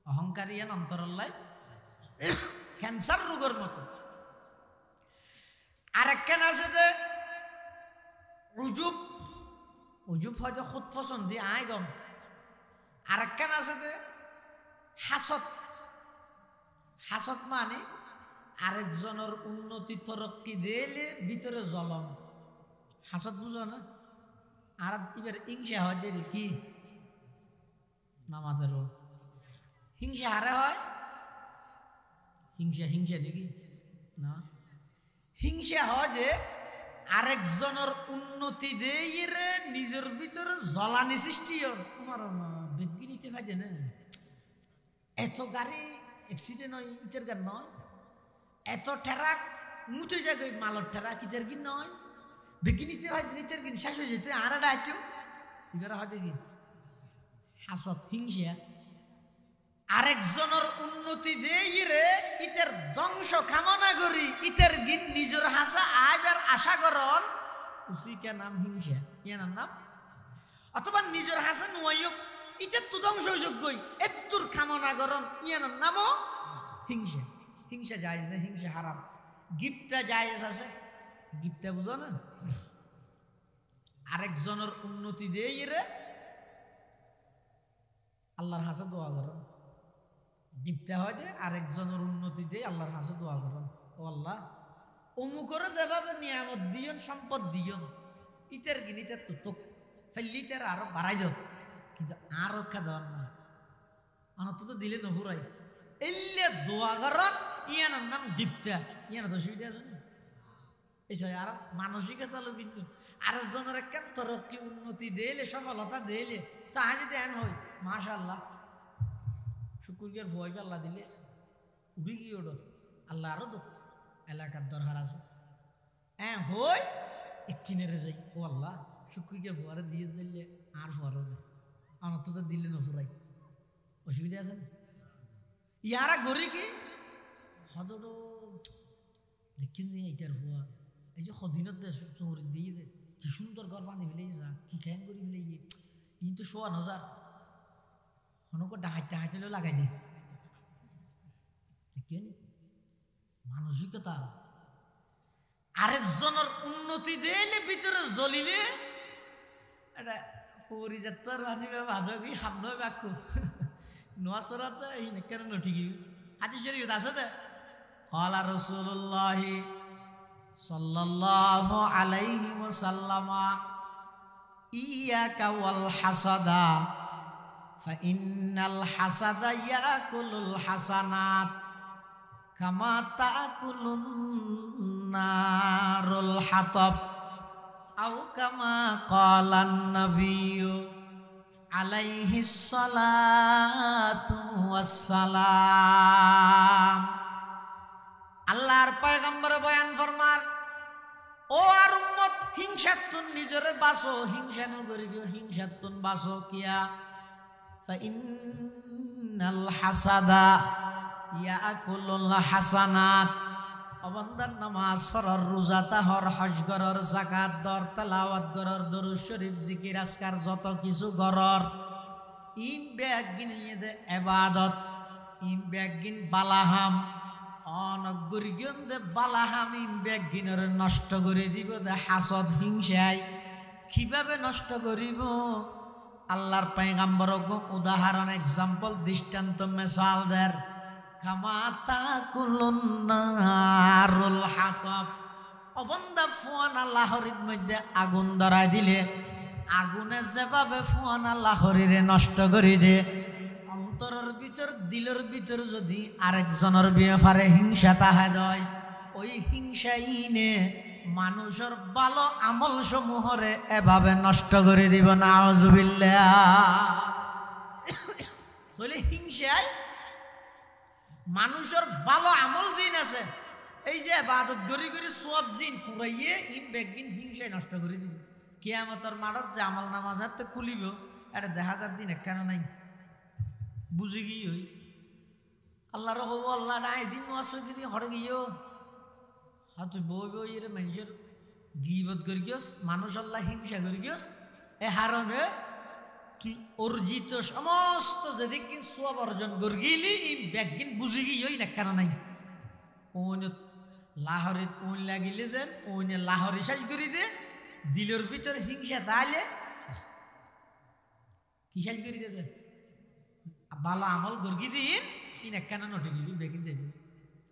অহংকার ইয়ান অন্তরাল্লাহ ক্যান্সার রোগের মতো। আরেকখান আছে যে উজুব, উজুব হয়তো খুদ পছন্দি আয় গম। আরেকখান আছে যে হাসত, হাসত মানে আরেকজনের উন্নতি তরক্কি দিলে ভিতরে জ্বলন হাসত বুঝো না। আর এবার হিংসা হয় যে কি নামাদেরও হিংসা হারে হয়। হিংসা হিংসা নাকি না, হিংসা হয় যে আরেকজনের উন্নতি দিয়ে রে নিজের ভিতরে জ্বলানি সৃষ্টি হয়। তোমার বেগি নিতে পারে না, এত গাড়ি অ্যাক্সিডেন্ট হয় ইটের গান নয়, এত ঠেরাক মুতে যাবে মালর ঠেরাক ইটের গিন নয়, বেগি নিতে হয় নিতের গিন শেষ হয়ে যেত আর একটা আছো এবার হয়তো কি হাসত হিংসা আরেকজনের উন্নতি দিয়ে রে ইতের ধ্বংস কামনা করি ইতের গীত নিজের হাসা আইবার আশা করন উচিকা নাম হিংসা ইয়ার নাম। অথবা নিজের হাসা নুয়াইক ইতের তো ধ্বংস যোগ্যই এত্তুর কামনা করন ইয়ার নামও হিংসা। হিংসা জায়েজ না, হিংসা হারাম। গিফটটা জায়েজ আছে, গিফটটা বুঝো না, আরেকজনের উন্নতি দিয়ে রে আল্লাহর হাসে দোয়া করন। দীপ্তা হয় যে আরেকজনের উন্নতি দিয়ে আল্লাহর হাসে দোয়া করেন, ও আল্লাহ অমুকরে যেভাবে নিয়ামত দিয়ন সম্পদ দিয়ন ইতের গিনিতে তো ফেললিতের আরো বাড়াই দাও, কিন্তু আর রক্ষা দেওয়ার না অনত তো দিলে নফুরাই এলে দোয়া করেন ইয়ানোর নাম দীপ্তা। ইয়ানো তো সুবিধা আছে না এই আর মানসিকতা হলো ভিন্ন। আরেকজনের একটা তরক্কি উন্নতি দিলে সফলতা দিলে তা যদি এন হয় মাশাআল্লাহ শুকুরিয়ার ভয় আল্লাহ দিলে উঠি কি ওটা আল্লাহ আরো তো এলাকার দরকার আছে হই কিনেরে যাই ও আল্লাহ শুকুরিয়ার ভয়ারে দিয়ে যাইলে আর ভরও দে অনত তো দিলে নফুরাই অসুবিধা আছে না। ইয়ারা গড়ি কি সদর দেখিন যে এইটার ভুয়া এই যে সদিনত দে শহরে দিয়ে দে কি সুন্দর ঘর বাঁধি ফেলে যা কি খ্যাং করি ফেলে গিয়ে কিন্তু ১৬,০০০ অনেক ডাহাইতে হাইতেলেও লাগাই দে মানসিকতা। আরেকজনের উন্নতি দিলে ভিতরে জ্বলিলে এটা পরিজাত্তর বাঁধিবে বাধবি সামনে বাক্য নোয়া সরাতে এই কেন নঠিকি হাতি শরীফ আছে দে ক্বালা রাসূলুল্লাহ সাল্লাল্লাহু আলাইহি ওয়াসাল্লাম ইয়াকা ওয়াল হাসাদা ফাইন্নাল হাসাদা ইয়াকুলুল হাসানাত কামা তাকুলুন নারুল হাতাব আও কামা ক্বালান নাবিয়্যু আলাইহিস সালাতু ওয়াসসালাম। আল্লাহর পয়গম্বর বয়ান ফরমান ও আর উম্মত হিংসাতুন নিজরে বাসো হিংসা নগরি গো হিংসাতুন বাসো কিয়া ফাইন্নাল হাসাদা ইয়াকুলুল হাসানাত। অবন্দার নামাজ ফরর রোজা তাহর হজ গরর যাকাত দর তেলাওয়াত গরর দরুদ শরীফ জিকির আজকার যত কিছু গরর ইন বেগিন দে ইবাদত ইন বেগিন বালাহাম অনগরিগন দে বালাহাম ইন বেগিনর নষ্ট করে দিব দে হাসদ হিংসায়। কিভাবে নষ্ট করিব আল্লাহর পয়গম্বর উদাহরণ এক্সাম্পল দৃষ্টান্ত মিসাল দের কামা তাকুলুন নারুল হাতাব। অবন্দা ফুয়ানা লাহরির মধ্যে আগুন ধরাই দিলে আগুনে যেভাবে ফুয়ানা লাহরিরে নষ্ট করে দে অন্তরের ভিতর দিলের ভিতর যদি আরেকজনের ব্যাপারে হিংসা তাহা দেয় ওই হিংসাই নে মানুষের ভালো আমল সমূহরে এভাবে নষ্ট করে দিব নাউজুবিল্লাহ। তাহলে হিংসায় মানুষের ভালো আমল জিন আছে এই যে ইবাদত করি করি সব জিন পুরাইয়ে ইন বেগিন হিংসায় নষ্ট করে দিব। কিয়ামতের মাঠত যে আমল নামাজ হাতে খুলিব এটা দেখা যার দিন কেন নাই বুঝে গিয়ে হই আল্লাহর হবো আল্লাহ না এদিন নোয়াশো যদি হরে গিয়েও হাত বই বই এর মানুষের গিবত করি গিয়েস মানুষ আল্লাহ হিংসা করি গিয়েস এ হারণে তুই অর্জিত সমস্ত যেদিন সব অর্জন করি গেলি এই ব্যাগিন বুঝে গিয়েই না কেন নাই ওনে লাহরে ওন লাগিলে যেন ওনে লাহরে সাজ করি দে দিলের ভিতর হিংসা তাহলে কি সাজ করি দে ভালো আমল গর্গি দিন ইন কেন নটে গেলি বেগিন যাবি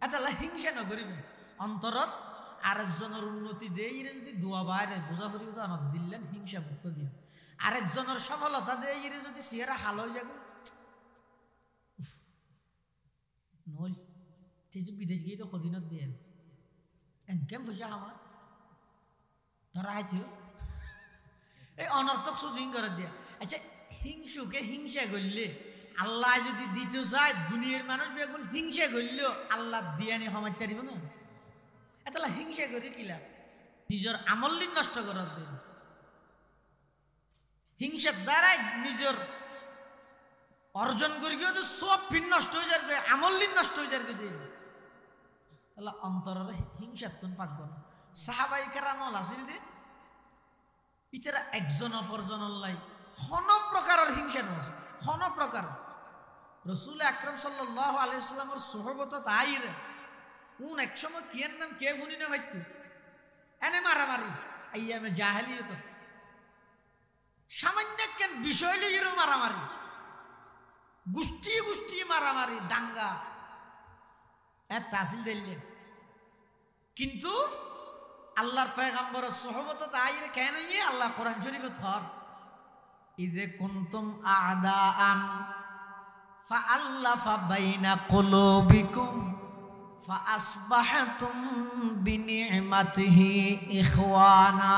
এতলা হিংসা নকরিবে অন্তরত আরেকজনের উন্নতি দেই যদি দোয়া বাইরে বোঝা করি উদাহরণ দিলেন হিংসা মুক্ত দিন আরেকজনের সফলতা দেই যদি চেহারা হাল হয়ে যাবে নল যে বিদেশ গিয়ে তো কদিনত দিয়ে কেম পয়সা আমার ধরা হাইছিল এই অনর্থক শুধু করে দিয়া আচ্ছা হিংসুকে হিংসা করলে আল্লাহ যদি দিতে চায় দুনিয়ার মানুষ বেগুন হিংসা করলেও আল্লাহ দিয়া নিয়ে সমাজ তারিব না এতলা হিংসা করে কিলা নিজের আমল নষ্ট করার জন্য হিংসার দ্বারাই নিজের অর্জন করি গিয়ে তো সব ফিন নষ্ট হয়ে যাবে আমল নষ্ট হয়ে যাবে তাহলে অন্তরের হিংসার তুন পাক না সাহাবাই কেরামল আসিল যে ইতারা একজন অপরজনের লাই হন প্রকারের হিংসা নছে হন প্রকার রসুল আকরাম সাল্লাল্লাহু আলাইহি সাল্লামের সোহবত তাই রে উন এক সময় কিয়ের নাম কে শুনি না ভাইতু এনে মারামারি আইয়ামে জাহেলিয়ত সামান্য কেন বিষয় লইয়েরও মারামারি গোষ্ঠী গোষ্ঠী মারামারি দাঙ্গা এত তাসিল দিলে কিন্তু আল্লাহর পয়গম্বরের সোহবত তাই রে কেন ইয়ে আল্লাহ কোরআন শরীফে থর ইদে কুনতুম আদাআন ফাআল্লাফা বাইনা কুলুবিকুম ফাআসবাহতুম বিনি'মাতিহি ইখওয়ানা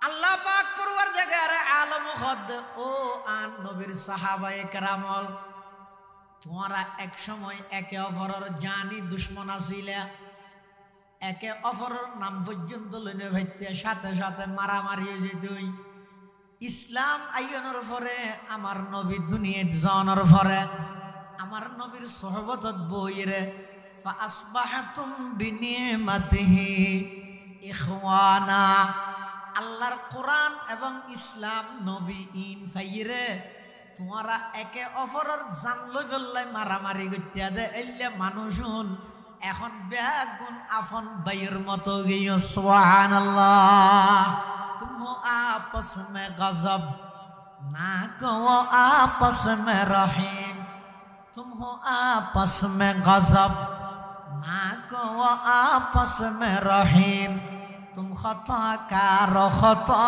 আল্লাহ পাক পরওয়ারদিগার আলম খদ ও আন নবীর সাহাবায়ে কেরামল তোমরা এক সময় একে অপরের জানি দুশমন আছিলা একে অপরের নাম পর্যন্ত লইনে ভাইতে সাথে সাথে মারামারি হয়ে যেত ইসলাম আইয়নের পরে আমার নবী দুনিয়াত জনের পরে আমার নবীর সোহবতত বইরে ফাসবাহতুম বিনিমাতিহি ইখওয়ানা আল্লাহর কোরআন এবং ইসলাম নবী ইন ফাইরে তোমরা একে অপরের জান লই বললাই মারামারি করতে দে এল্লে মানুষুন এখন বেগুন আফন বাইর মতো গিয়ে সুবহানাল্লাহ तुम हो आपस में गजब ना कहो आपस में रहीम तुम हो आपस में गजब ना कहो आपस में रहीम तुम खता कारो खता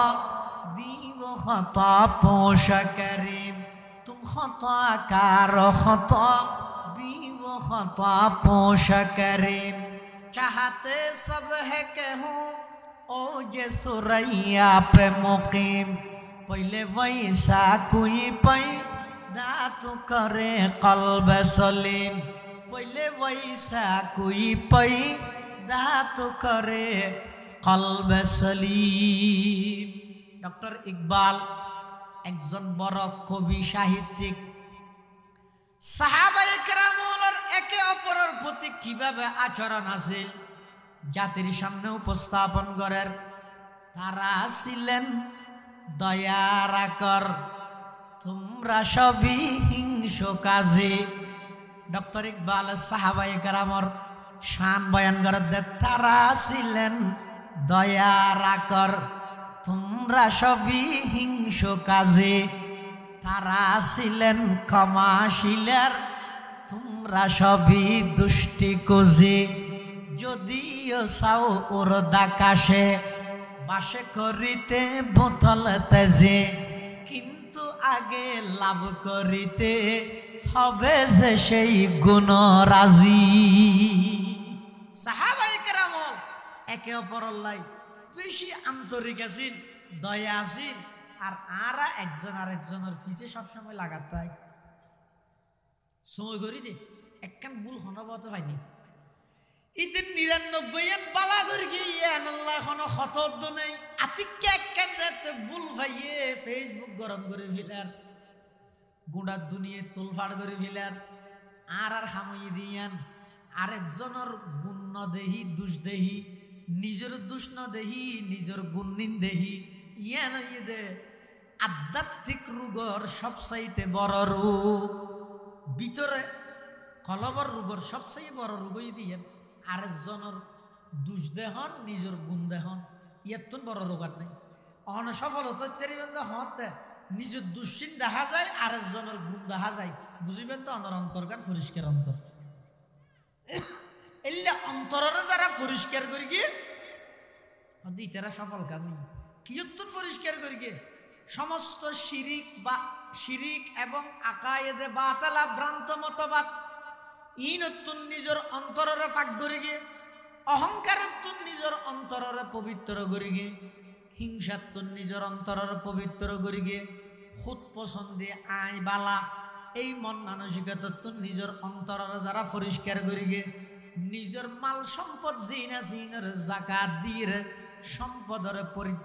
दीवो खता पोश करीम तुम खता कारो खता दीवो खता पोश करीम चाहते सब है कहूँ ओ जे सुरैया पे मुकीम पहले वैसा कोई पैदा तो करे कल्ब सलीम पहले वैसा कोई पैदा तो करे कल्ब सलीम डॉक्टर इकबाल একজন বড় কবি সাহিত্যিক সাহাবায়ে কেরামের একে অপরের প্রতি কিভাবে আচরণ আছিল জাতির সামনে উপস্থাপন করার তারা ছিলেন দয়ার আকর তোমরা সবই হিংস কাজে ডক্টর ইকবাল সাহাবায়ে কেরামের শান বয়ান করে তারা ছিলেন দয়ার আকর তোমরা সবই হিংস কাজে তারা ছিলেন ক্ষমাশীলের তোমরা সবই দুষ্টি কুজে যদিও সাও ওর দাকাশে বাসে করিতে বোতল তেজে কিন্তু আগে লাভ করিতে হবে যে সেই গুণরাজি সাহাবায়ে কেরামল একে অপরের লাই বেশি আন্তরিক আছিল দয়া আছিল আর আরা একজন আরেকজনের পিছে সবসময় লাগাতাই সময় করি দে একখান ভুল হনবত হয়নি ইতিন ৯৯ বালা করে গিয়ে আল্লাহ কোনো খতদ নেই আতিকে একখান যেতে ভুল ভাইয়ে ফেসবুক গরম করে ফেলার গুঁড়ার দুনিয়ে তোলফাড় করে ফেলার আর হামই দিয়ান আরেকজনের গুণ ন দেহি দুষ দেহি নিজের দুষ ন দেহি নিজের গুণিন দেহি ইয়ান ইয়ে দে আধ্যাত্মিক রোগর সবচাইতে বড় রোগ ভিতরে কলবর রোগর সবচাইতে বড় রোগ দিয়ে আরেকজনের দুষ দেহন নিজের গুণ দেহন ইয়ার তো বড় রোগ আর নাই অন সফলতা হতে নিজের দুশ্চিন দেখা যায় আরেকজনের গুণ দেখা যায় বুঝিবেন তো অন্তর অন্তর্গান পরিষ্কার অন্তর এল্লা অন্তরের যারা পরিষ্কার করি গিয়ে দিতেরা সফল কামি কিয়ত্তর পরিষ্কার করি গিয়ে সমস্ত শিরিক এবং আকায়েদে বাতালা ভ্রান্ত মতবাদ ইনতুন নিজের অন্তরের ফাঁক করি গিয়ে অহংকারত্তুন নিজের অন্তরের পবিত্র করি গিয়ে হিংসাত্তুন নিজের অন্তরের পবিত্র করি গিয়ে খুদ পছন্দে আয় বালা এই মন মানসিকতাত্তুন নিজের অন্তরের যারা পরিষ্কার করি গিয়ে নিজের মাল সম্পদ জিনা জিনের জাকাত দিয়ে সম্পদের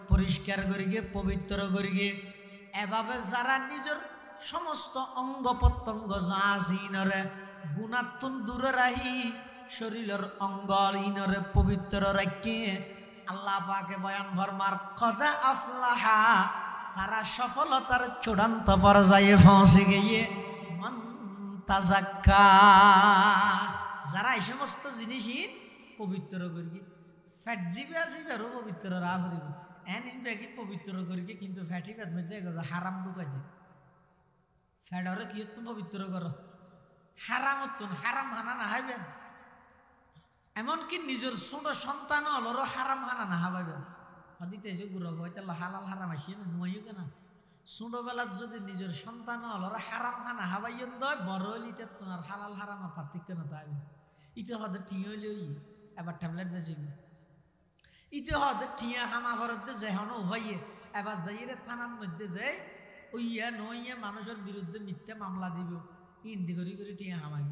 পরিষ্কার করি গিয়ে পবিত্র করি গিয়ে এভাবে যারা নিজের সমস্ত অঙ্গ প্রত্যঙ্গ যা জিনরে গুণাত্তুন দূরে রাহি শরীরের অঙ্গ ইনরে পবিত্র রাখি আল্লাহ পাকে বয়ান ফরমার কদা আফলাহা তারা সফলতার চূড়ান্ত পর্যায়ে পৌঁছে গিয়ে মান তাজাক্কা যারা এই সমস্ত জিনিসই পবিত্র করি ফ্যাট জিবে আসিবারও পবিত্র রা করিব এন ইন ব্যাগি পবিত্র করি কিন্তু ফ্যাটি ব্যাদ মধ্যে হারাম ঢুকাই দেয় ফ্যাটরে কি তুমি পবিত্র করো হারামতুন হারাম হানা না হাইবেন এমনকি নিজের ছোট সন্তান হলো হারাম হানা না হাবাইবেন হদিতে যে গুরব হয়তো হালাল হারাম আসিয়ে না নুয়াইও কেনা ছোটবেলার যদি নিজের সন্তান হলো হারাম হানা হাবাইন দয় বড় হইতে তোমার হালাল হারামার পার্থক্য না তাই ইতে হতে টিঁ হইলেই এবার ট্যাবলেট বেশি ইতে হতে টিয়া হামা ভরতে যেহনো হইয়ে এবার যাইরে থানার মধ্যে যাই ওইয়া নইয়া মানুষের বিরুদ্ধে মিথ্যা মামলা দিব ইন্দি করি করে টিয়া হামাই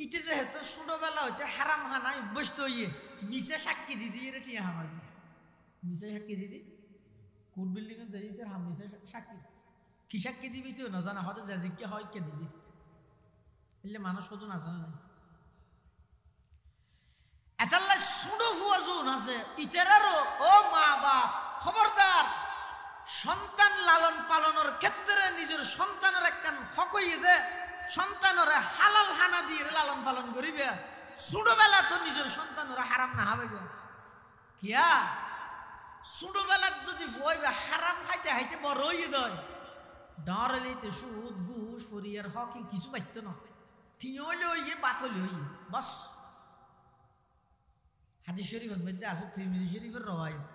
ইতে যেহেতু ছোটবেলা হইতে হারাম হানায় অভ্যস্ত হইয়ে মিশে সাক্ষী দিদি এর টিয়া হামাই মিশে সাক্ষী দিদি কোর্ট বিল্ডিং এ যাইতে হাম মিশে সাক্ষী কি সাক্ষী দিবি তুই না জানা হতে যে জিজ্ঞা হয় কে দিদি এলে মানুষ কত না জানা নাই এটাল্লা ছোট হুয়াজুন আছে ইতেরারও ও মা বাপ খবরদার সন্তান লালন পালনের ক্ষেত্রে নিজের সন্তানের একখান হকইয়ে দে সন্তানরা হালাল হানা দিয়ে লালন পালন করিবে ছোটবেলা তো নিজের সন্তানরা হারাম না হাবাইবে কিয়া ছোটবেলার যদি হইবে হারাম খাইতে খাইতে বড় হইয়ে দেয় ডরলিতে সুদ ঘুষ ফরিয়ার হক কিছু বাঁচত না ঠিয়লে হইয়ে বাতলে হইয়ে বাস হাদিস শরীফের মধ্যে আছে তিরমিজি শরীফের রওয়ায়াত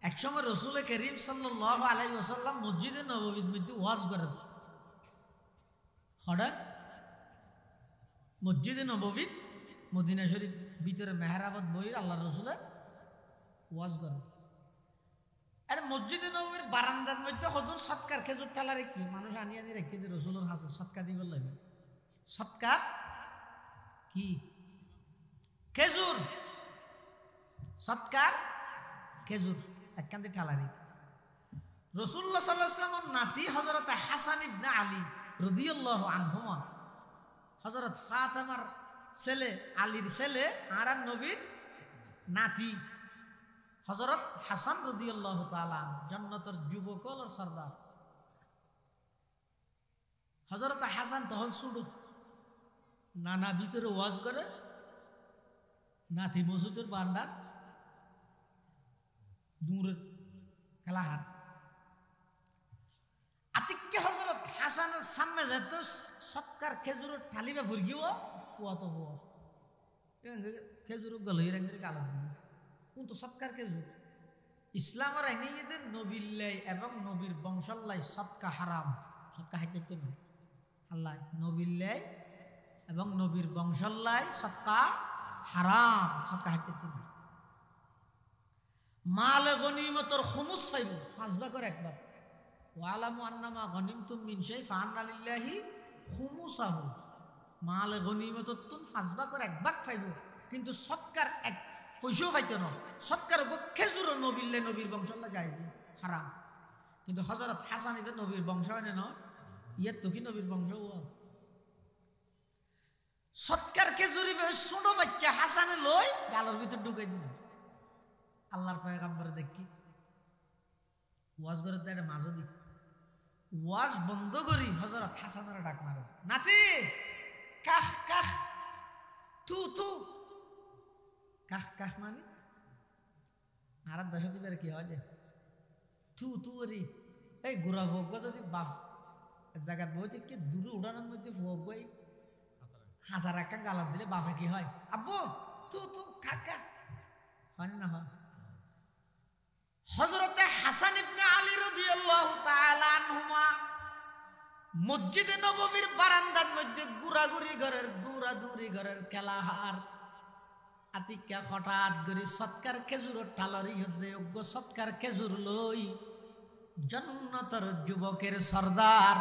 একসময় রাসূল করিম সাল্লাল্লাহু আলাইহি ওয়াসাল্লাম মসজিদে নববীর মধ্যে ওয়াজ করে হঠাৎ মসজিদে নববী মদিনা শরীফ ভিতরে মেহরাবত বইয়ের আল্লাহ রসুলের ওয়াজ করে আরে মসজিদে নববীর বারান্দার মধ্যে হদুর সৎকার খেজুর টালা রেখি মানুষ আনি আনি রেখে যে রসুলের হাসে সৎকার দিবার লাগে সৎকার কি খেজুর সৎকার খেজুর একখান দিয়ে ঠালা রেখে রাসূলুল্লাহ সাল্লাল্লাহু আলাইহি ওয়াসাল্লামের নাতি হযরত হাসান ইবনে আলী রাদিয়াল্লাহু আনহুমা হযরত ফাতেমার ছেলে আলীর ছেলে আর নবীর নাতি হযরত হাসান রাদিয়াল্লাহু তাআলা জান্নাতের যুবকর সরদার হযরত হাসান তখন শুরু নানা ভিতরে ওয়াজ করে নাতি মসজিদের বান্ডার দূরের খেলাহার আতিক্য হযরত হাসানের সামনে যেত সৎকার খেজুরের ঠালিবে ফুরগিও ফুয়া তো ফুয়া খেজুর গলই রঙের কালো কিন্তু সৎকার খেজুর ইসলামের আইনের নবীল্লাই এবং নবীর বংশল্লাই সৎকা হারাম সৎকা হাইতে তো না আল্লাহ নবীল্লাই এবং নবীর বংশল্লাই সৎকা হারাম সৎকা হাইতে তো না মাল গনিমতর খুমুস পাইব 5 ভাগের 1 ভাগ ওয়ালামু আন্নামা গনিমতুম মিন শাই ফাআন্না লিল্লাহি খুমুসাহু মাল গনিমততুন 5 ভাগের 1 ভাগ পাইব কিন্তু সৎকার এক পয়সাও পাইতো না সৎকার খেজুর নবীল্লে নবীর বংশল্লা যায় হারাম কিন্তু হযরত হাসান ইবনে নবীর বংশ হয় না ইয়ে তো কি নবীর বংশ সৎকার খেজুরি ছোট বাচ্চা হাসানে লই গালের ভিতর ঢুকাই দিল আল্লাহর পয়গম্বরে দেখি ওয়াজ করে দেয় মাঝে দিক ওয়াজ বন্ধ করি হযরত হাসানের ডাক মারে নাতি কাহ কাহ তু তু কাহ কাহ মানে আর দশ দিবার কি হয় যে তু তু রে এই গোড়া ভোগ যদি বাপ জায়গা বইতে কি দূরে উড়ানোর মধ্যে ভোগ বই হাজার একটা গালাত দিলে বাপে কি হয়? আব্বু তু কাকা হয় না? হয়। হযরতে হাসান ইবনে আলী রাদিয়াল্লাহু তাআলা আনহুমা মসজিদে নববীর বারান্দার মধ্যে ঘোরাঘুরি ঘরের দৌড়াদৌড়ি ঘরের খেলাহার আতিকা হঠাৎ করে সৎকার খেজুর টালরি হচ্ছে যোগ্য সৎকার খেজুর লই জান্নাতের যুবকের সর্দার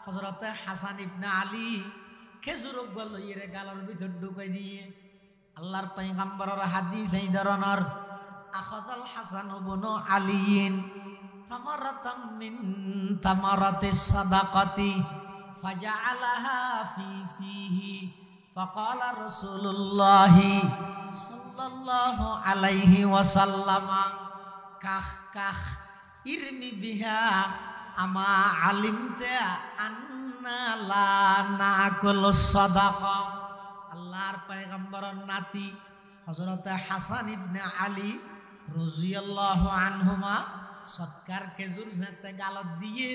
হযরতে হাসান ইবনে আলী খেজুর লইয়ে গালের ভিতর ঢুকাই দিয়ে আল্লাহর পয়গম্বরের হাদিস এই ধরনের আখাযাল হাসান ইবনে আলীন তামারাতাম মিন তামারাতিস সাদাকাতি ফাজআলাহা ফিহি ফাকালা রাসূলুল্লাহ সাল্লাল্লাহু আলাইহি ওয়াসাল্লাম কাহ কাহ ইরমি বিহা আমা আলিমতা আন্না লা নাকুলু সাদাকা। আল্লাহর পয়গম্বরের নাতি হযরতে হাসান ইবনে আলী রাদিয়াল্লাহু আনহুমা সৎকার খেজুর যেতে গালত দিয়ে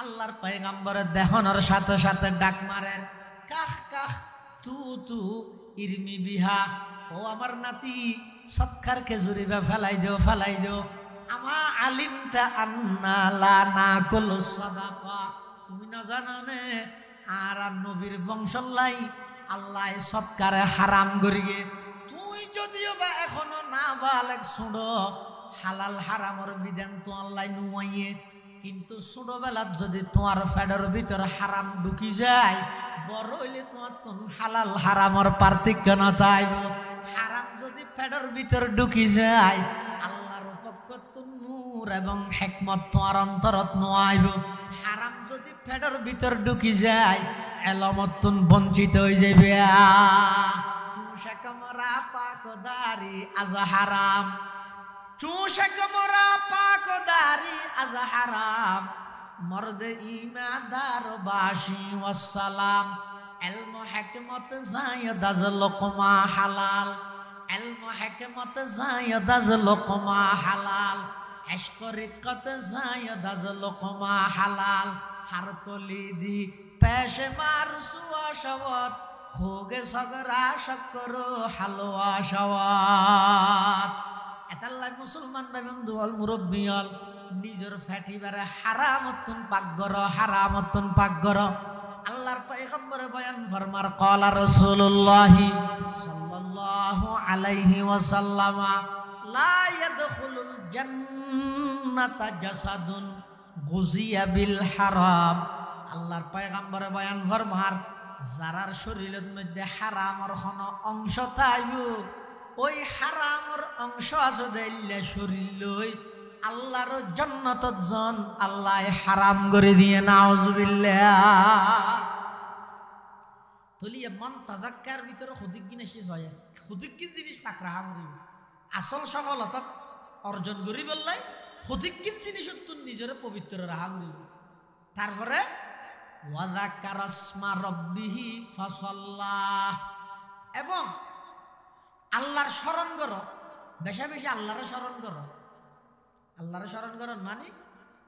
আল্লাহর পয়গম্বরের দেহনের সাথে সাথে ডাক মারেন কাহ কাহ তু ইরমি বিহা, ও আমার নাতি সৎকার খেজুরি বা ফেলাই দিও আমা আলিমতা আন্না লা নাকুলু সাদাকা, তুমি না জানো নে আর নবীর বংশলাই আল্লাহ সৎকারে হারাম করিগে। তুই যদিও বা এখনো না বালেক শুনো হালাল হারামর বিধান তো আল্লাহ নুয়াইয়ে, কিন্তু ছোটবেলার যদি তোমার ফেডের ভিতর হারাম ঢুকি যায় বড় হইলে তোমার তো হালাল হারামর পার্থক্য না তাইব। হারাম যদি ফেডের ভিতর ঢুকি যায় আল্লাহর পক্ষ তো নূর এবং হিকমত তোমার অন্তরত নোয়াইব। হারাম যদি ফেডের ভিতর ঢুকি যায় এলমত বঞ্চিত হয়ে যাবে। চুষা কামরা পাকদারি আজ হারাম, চুষা কামরা পাকদারি আজ হারাম, মর্দে ইমাদার বাসি ওয়াসসালাম, ইলম হিকমত যায়দ আজ লোকমা হালাল, ইলম হিকমত যায়দ আজ লোকমা হালাল, ইশক রিকত যায়দ আজ লোকমা হালাল, হর কলিদি পেশে মারসুয়া শওয়াত হোগে সগরা শক্করো হালওয়া শওয়াত। এতাল্লাই মুসলমান ভাই বন্ধু অল মুরব্বী অল নিজের ফ্যাটিবারে হারামতুন পাক গর। আল্লাহর পয়গম্বরে বয়ান ফরমার ক্বালা রাসূলুল্লাহি সাল্লাল্লাহু আলাইহি ওয়াসাল্লাম লা ইয়াদখুলুল জান্নাতা জাসাদুন গুজিয়া বিল হারাম। আল্লাহর পয়গম্বরে বয়ান ফরমার যারার শরীরের মধ্যে হারামর কোনো অংশ থাইবো ওই হারামর অংশ আছে দিলে শরীর লই আল্লাহর জান্নাতত জন আল্লাহ হারাম করে দিয়ে নাউজুবিল্লাহ। তলিয়ে মন তাজাক্কার ভিতরে খুদিক শেষ হয়, খুদিক জিনিস পাক রাহা করিব আসল সফলতা অর্জন করি বললাই খুদিক জিনিস তুই নিজের পবিত্র রাহা করিব। তারপরে ওয়াযাকারা ইসমা রাব্বিহি ফাসাল্লাহ, এবং আল্লাহর স্মরণ করো বেশি বেশি, আল্লাহর স্মরণ করো। আল্লাহর স্মরণ করো মানে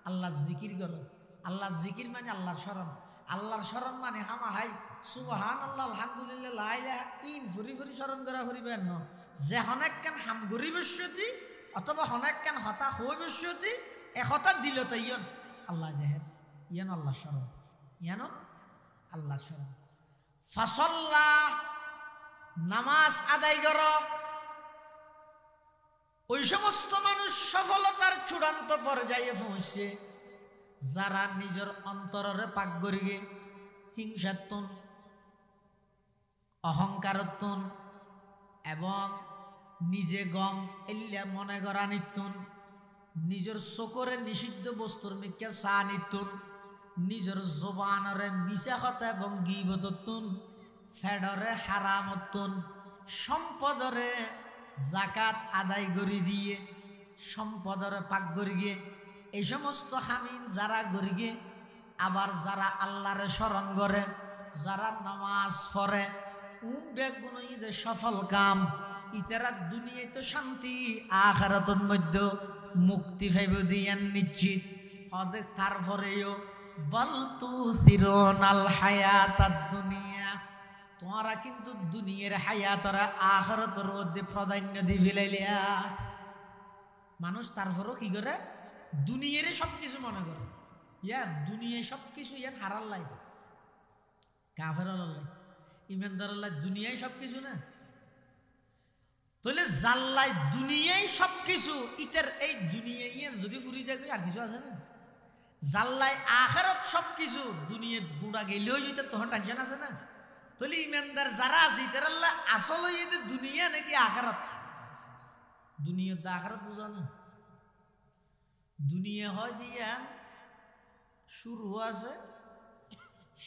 আল্লাহর জিকির করো। আল্লাহর জিকির মানে আল্লাহর স্মরণ। আল্লাহর স্মরণ মানে হামা হাই সুবহানাল্লাহ আলহামদুলিল্লাহ লা ইলাহা ইন ফুরি ফুরি স্মরণ করা হরিবেন ন যে হনেকখান হাম গরি বসতি অথবা হনেকখান হতা হই বসতি একতা দিল তাই ইয়ন আল্লাহ দেহের ইয়ান আল্লাহ স্মরণ, ইয়ানো আল্লাহ স্মরণ। ফাসাল্লাহ নামাজ আদায় করো। ওই সমস্ত মানুষ সফলতার চূড়ান্ত পর্যায়ে পৌঁছে যারা নিজের অন্তরে পাক করিগে হিংসাতুন অহংকারতুন এবং নিজে গম এল্লা মনে করা নিতুন, নিজের চোখরে নিষিদ্ধ বস্তুর মিথ্যা চা নিতুন, নিজের জবানরে মিছা কথা এবং গীবততুন, ফেডরে হারামতুন, সম্পদরে জাকাত আদায় করে দিয়ে সম্পদরে পাক করিগে এই সমস্ত হামিন যারা করিগে, আবার যারা আল্লাহরে স্মরণ করে, যারা নামাজ পড়ে বেগুন ঈদের সফল কাম ইতারা দুনিয়ায় তো শান্তি আখিরাতের মধ্যে মুক্তি পাইব দিয়ান নিশ্চিত। হদে তারপরেও বল তুসিরুনাল হায়াতাদ দুনিয়া, তোমরা কিন্তু দুনিয়ার হায়াতরা আখিরাতের মধ্যে প্রাধান্য দিয়ে ফেলাইলিয়া। মানুষ তারপরও কি করে দুনিয়ারে সবকিছু মনে করে, ইয়া দুনিয়ায় সবকিছু ইয়ান হারার লাই, কাফের আল্লাহ ইমানদার আল্লাহ দুনিয়ায় সবকিছু না। তাহলে জাল্লাই দুনিয়ায় সবকিছু, ইতার এই দুনিয়া ইয়ান যদি ফুরি যায় আর কিছু আছে না? জাল্লাই আখিরাত সবকিছু, দুনিয়া গুড়া গেলেও যদি তখন টেনশন আছে না? তাহলে ইমানদার যারা আছে ইতার আল্লাহ আসল দুনিয়া নাকি আখিরাত? দুনিয়া তো আখিরাত বুঝা না। দুনিয়া হয় দিয়া শুরু আছে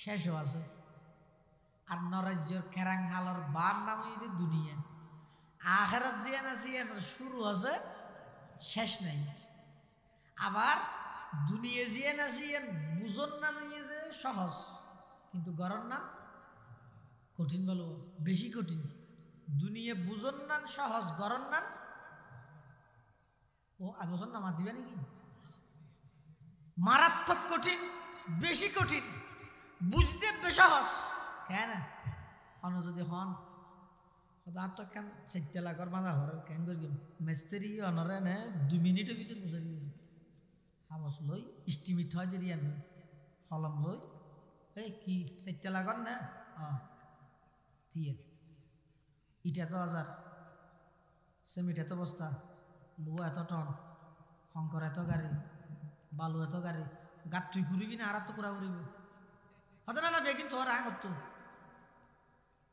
শেষও আছে, আর নরাজ্যের খেরাং হালর বার নাম হইতে দুনিয়া। আখিরাত জিয়ান আছে শুরু আছে শেষ নাই। আবার দুনিয়া জিয়ান আছে বুঝন না সহজ, কিন্তু গরম নাম কঠিন, বলো বেশি কঠিন। দুনিয়া বুঝন নান সহজ, গরম নান ও আদর্শ নামা দিবে নাকি মারাত্মক কঠিন, বেশি কঠিন, বুঝতে সহজ। কেন অন যদি হন তো কেন চারটে লাখর বাঁধা ঘর কেন করি মেস্ত্রি অনরে নে 2 মিনিটের ভিতরে বুঝাই দিবি। হামস লই ইস্টিমিট হয় দিয়ে হলম লই এই কি 4 লাখর না দিয়ে ইটা তো 1000, সিমেন্ট এত বস্তা, লোহা এত টন, শঙ্কর এত গাড়ি, বালু এত গাড়ি, গাত তুই ঘুরিবি না আর তো কুড়া ঘুরিব হতে না বেগিন তোর আং হতো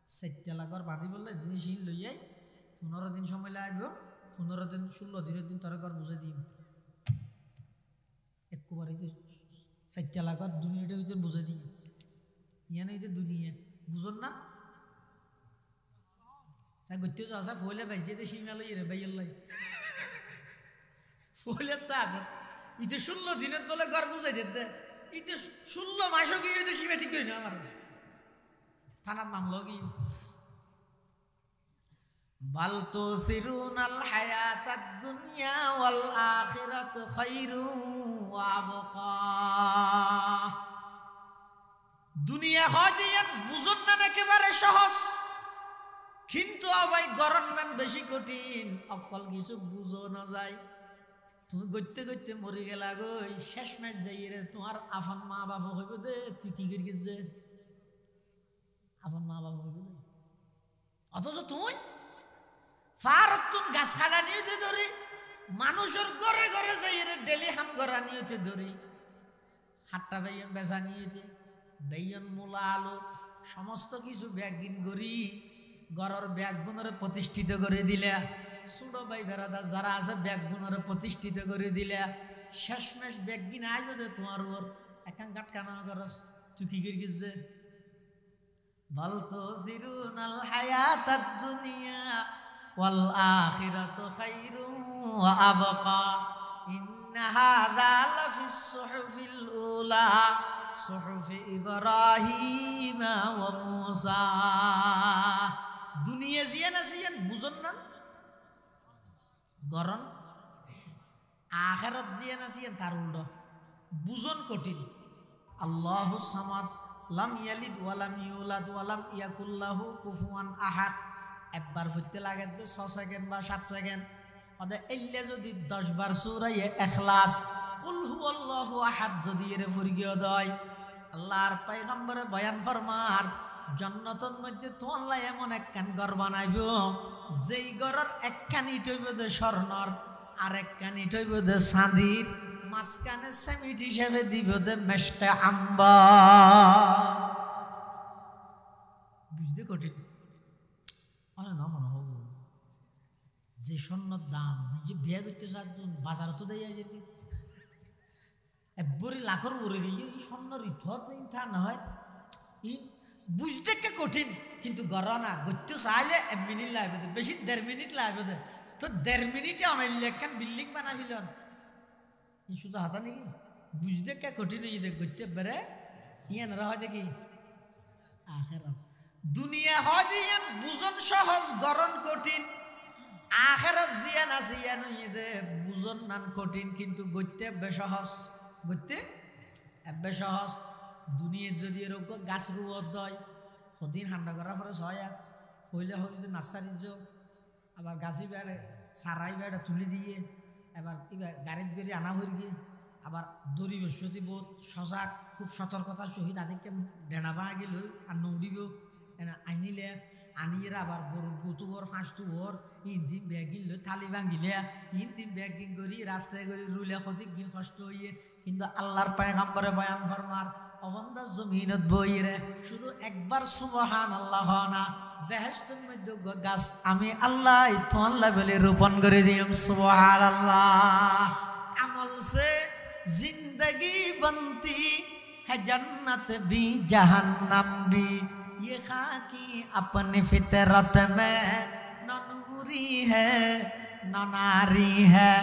4 লাখর বাঁধি বললে জিনিস লইয়াই 15 দিন সময় লাগবে, 15 দিন 16 দিনের দিন তোর ঘর বুঝাই দিম একবারে 4 লাখর 2 মিনিটের ভিতরে বুঝাই দিই। ইয়ান হইতে দুনিয়া বুঝন না গতি আসা ফলে বাইজে সিমাল বাইয়াল্লাই ফলে সাদ ইতে 16 দিনত বলে ঘর বুঝাই দিতে, ইতে 16 মাসও কি হইতে সীমা ঠিক করি না আমার থানার মামলা কি বাল তুসিরুনাল হায়াতাদ দুনিয়া ওয়াল আখিরাতু খায়রু ওয়া আবকা। দুনিয়া হয় দিয়ে বুঝন না একেবারে সহজ, কিন্তু আবার গরম নাম বেশি কঠিন, অকল কিছু বুঝো না যায়। তুমি গইতে গইতে মরে গেলা গই, শেষ ম্যাচ যাই রে তোমার আফান মা বাবা হইব দে, তুই কি করি গেছে আফান মা বাবা হইব দে। অথচ তুই ফারতুন গাছ কাটা নিয়েতে ধরি, মানুষের ঘরে ঘরে যাই রে ডেলি হাম গড়া নিয়েতে ধরি, হাট্টা বেয়ন বেচা নিয়েতে বেয়ন মূলা আলো সমস্ত কিছু ব্যাগিন করি গড়র ব্যাগ গুণরে প্রতিষ্ঠিত করে দিলা। ছোট ভাই বেড়াদার যারা আছে ব্যাগ গুণরে প্রতিষ্ঠিত করে দিলা, শেষমেশ ব্যাগ কিনে আসবে দে তোমার ওর একান কাটকানো করস, তুই কি করে গেছে বল তুসিরুনাল হায়াতাদ দুনিয়া ওয়াল আখিরাতু খায়রু ওয়া আবকা। ইন্না হাযা লাফিস সুহুফিল উলা সুহুফি ইব্রাহিম ওয়া মূসা। দুনিয়া জিয়ান আসিয়ান বুঝন না গরম, আখিরাত জিয়ান আসিয়ান তার উল্টো বুঝন কঠিন। আল্লাহুস সামাদ লাম ইয়ালিদ ওয়া লাম ইউলাদ ওয়া লাম ইয়াকুল লাহু কুফুয়ান আহাদ। একবার পড়তে লাগে 6 সেকেন্ড বা 7 সেকেন্ড, ওদে এলে যদি 10 বার সূরা ইখলাস কুল হুয়াল্লাহু আহাদ যদি এর পড়িয়ে দেয়, আল্লাহর পয়গম্বরে বয়ান ফরমার জান্নাতের মধ্যে তো আল্লাহ এমন একখান ঘর বানাইব, যেই ঘরের একখান ইট হইব দে স্বর্ণর, আর একখান ইট হইব দে চাঁদির, মাঝখানে সেমিট হিসেবে দিব দে মেশকে আম্বার। বুঝতে কঠিন হব যে স্বর্ণর দাম যে বিয়ে করতে চান বাজার তো দেয় একবারে লাখর উড়ে গেলে এই স্বর্ণর ইঠত ইঠা না হয় বুঝতে কে কঠিন, কিন্তু গড় না গড়তে চাইলে 1 মিনিট লাগবে, বেশি 1.5 মিনিট লাগবে। তো 1.5 মিনিটে অনাইলে একখান বিল্ডিং বানাবিল সুতা হাতা নাকি বুঝতে কে কঠিন গড়তে বেড়ে ইয়ানরা হয় দেখি আখেরাত দুনিয়া হয় দিয়ান বুঝন সহজ গরণ কঠিন, আখেরাত জিয়ান আছে ইয়ান ইদে বুঝন নান কঠিন, কিন্তু গড়তে বেসহজ, গড়তে বেসহজ। দুনিয়া যদি এরকম গাছ রুয়ত হয় সদিন ঠান্ডা করার পরে সয়া হইলে হইলে নার্সারির আবার গাছি বেড়ে সারাই বেড়ে তুলি দিয়ে এবার গাড়ির বেরিয়ে আনা হয়ে গিয়ে আবার দড়ি বৃহস্পতি বোধ সজাগ খুব সতর্কতার সহিত আদিকে ডেনা পা গেল আর নৌড়ি গো আনিলে আনিয়ে আবার গরুর গুতু হর ফাঁসটু হর ইন ব্যাগ গিল থালি ভাঙিলে ইন ব্যাগ গিন করি রাস্তায় করি রুলে সঠিক গিন কষ্ট হইয়ে কিন্তু আল্লাহর পায়গাম্বরে বয়ান ফরমার অবন্ধা জমিনত বইরে শুধু একবার সুবহানাল্লাহ না বেহেশতের মধ্যে গাছ আমি আল্লাহ তোমার লেভেলে রোপণ করে দিম সুবহানাল্লাহ আমল সে जिंदगी बनती है जन्नत भी जहन्नम भी ये खाकी अपनी फितरत में न नूरी है न नारी है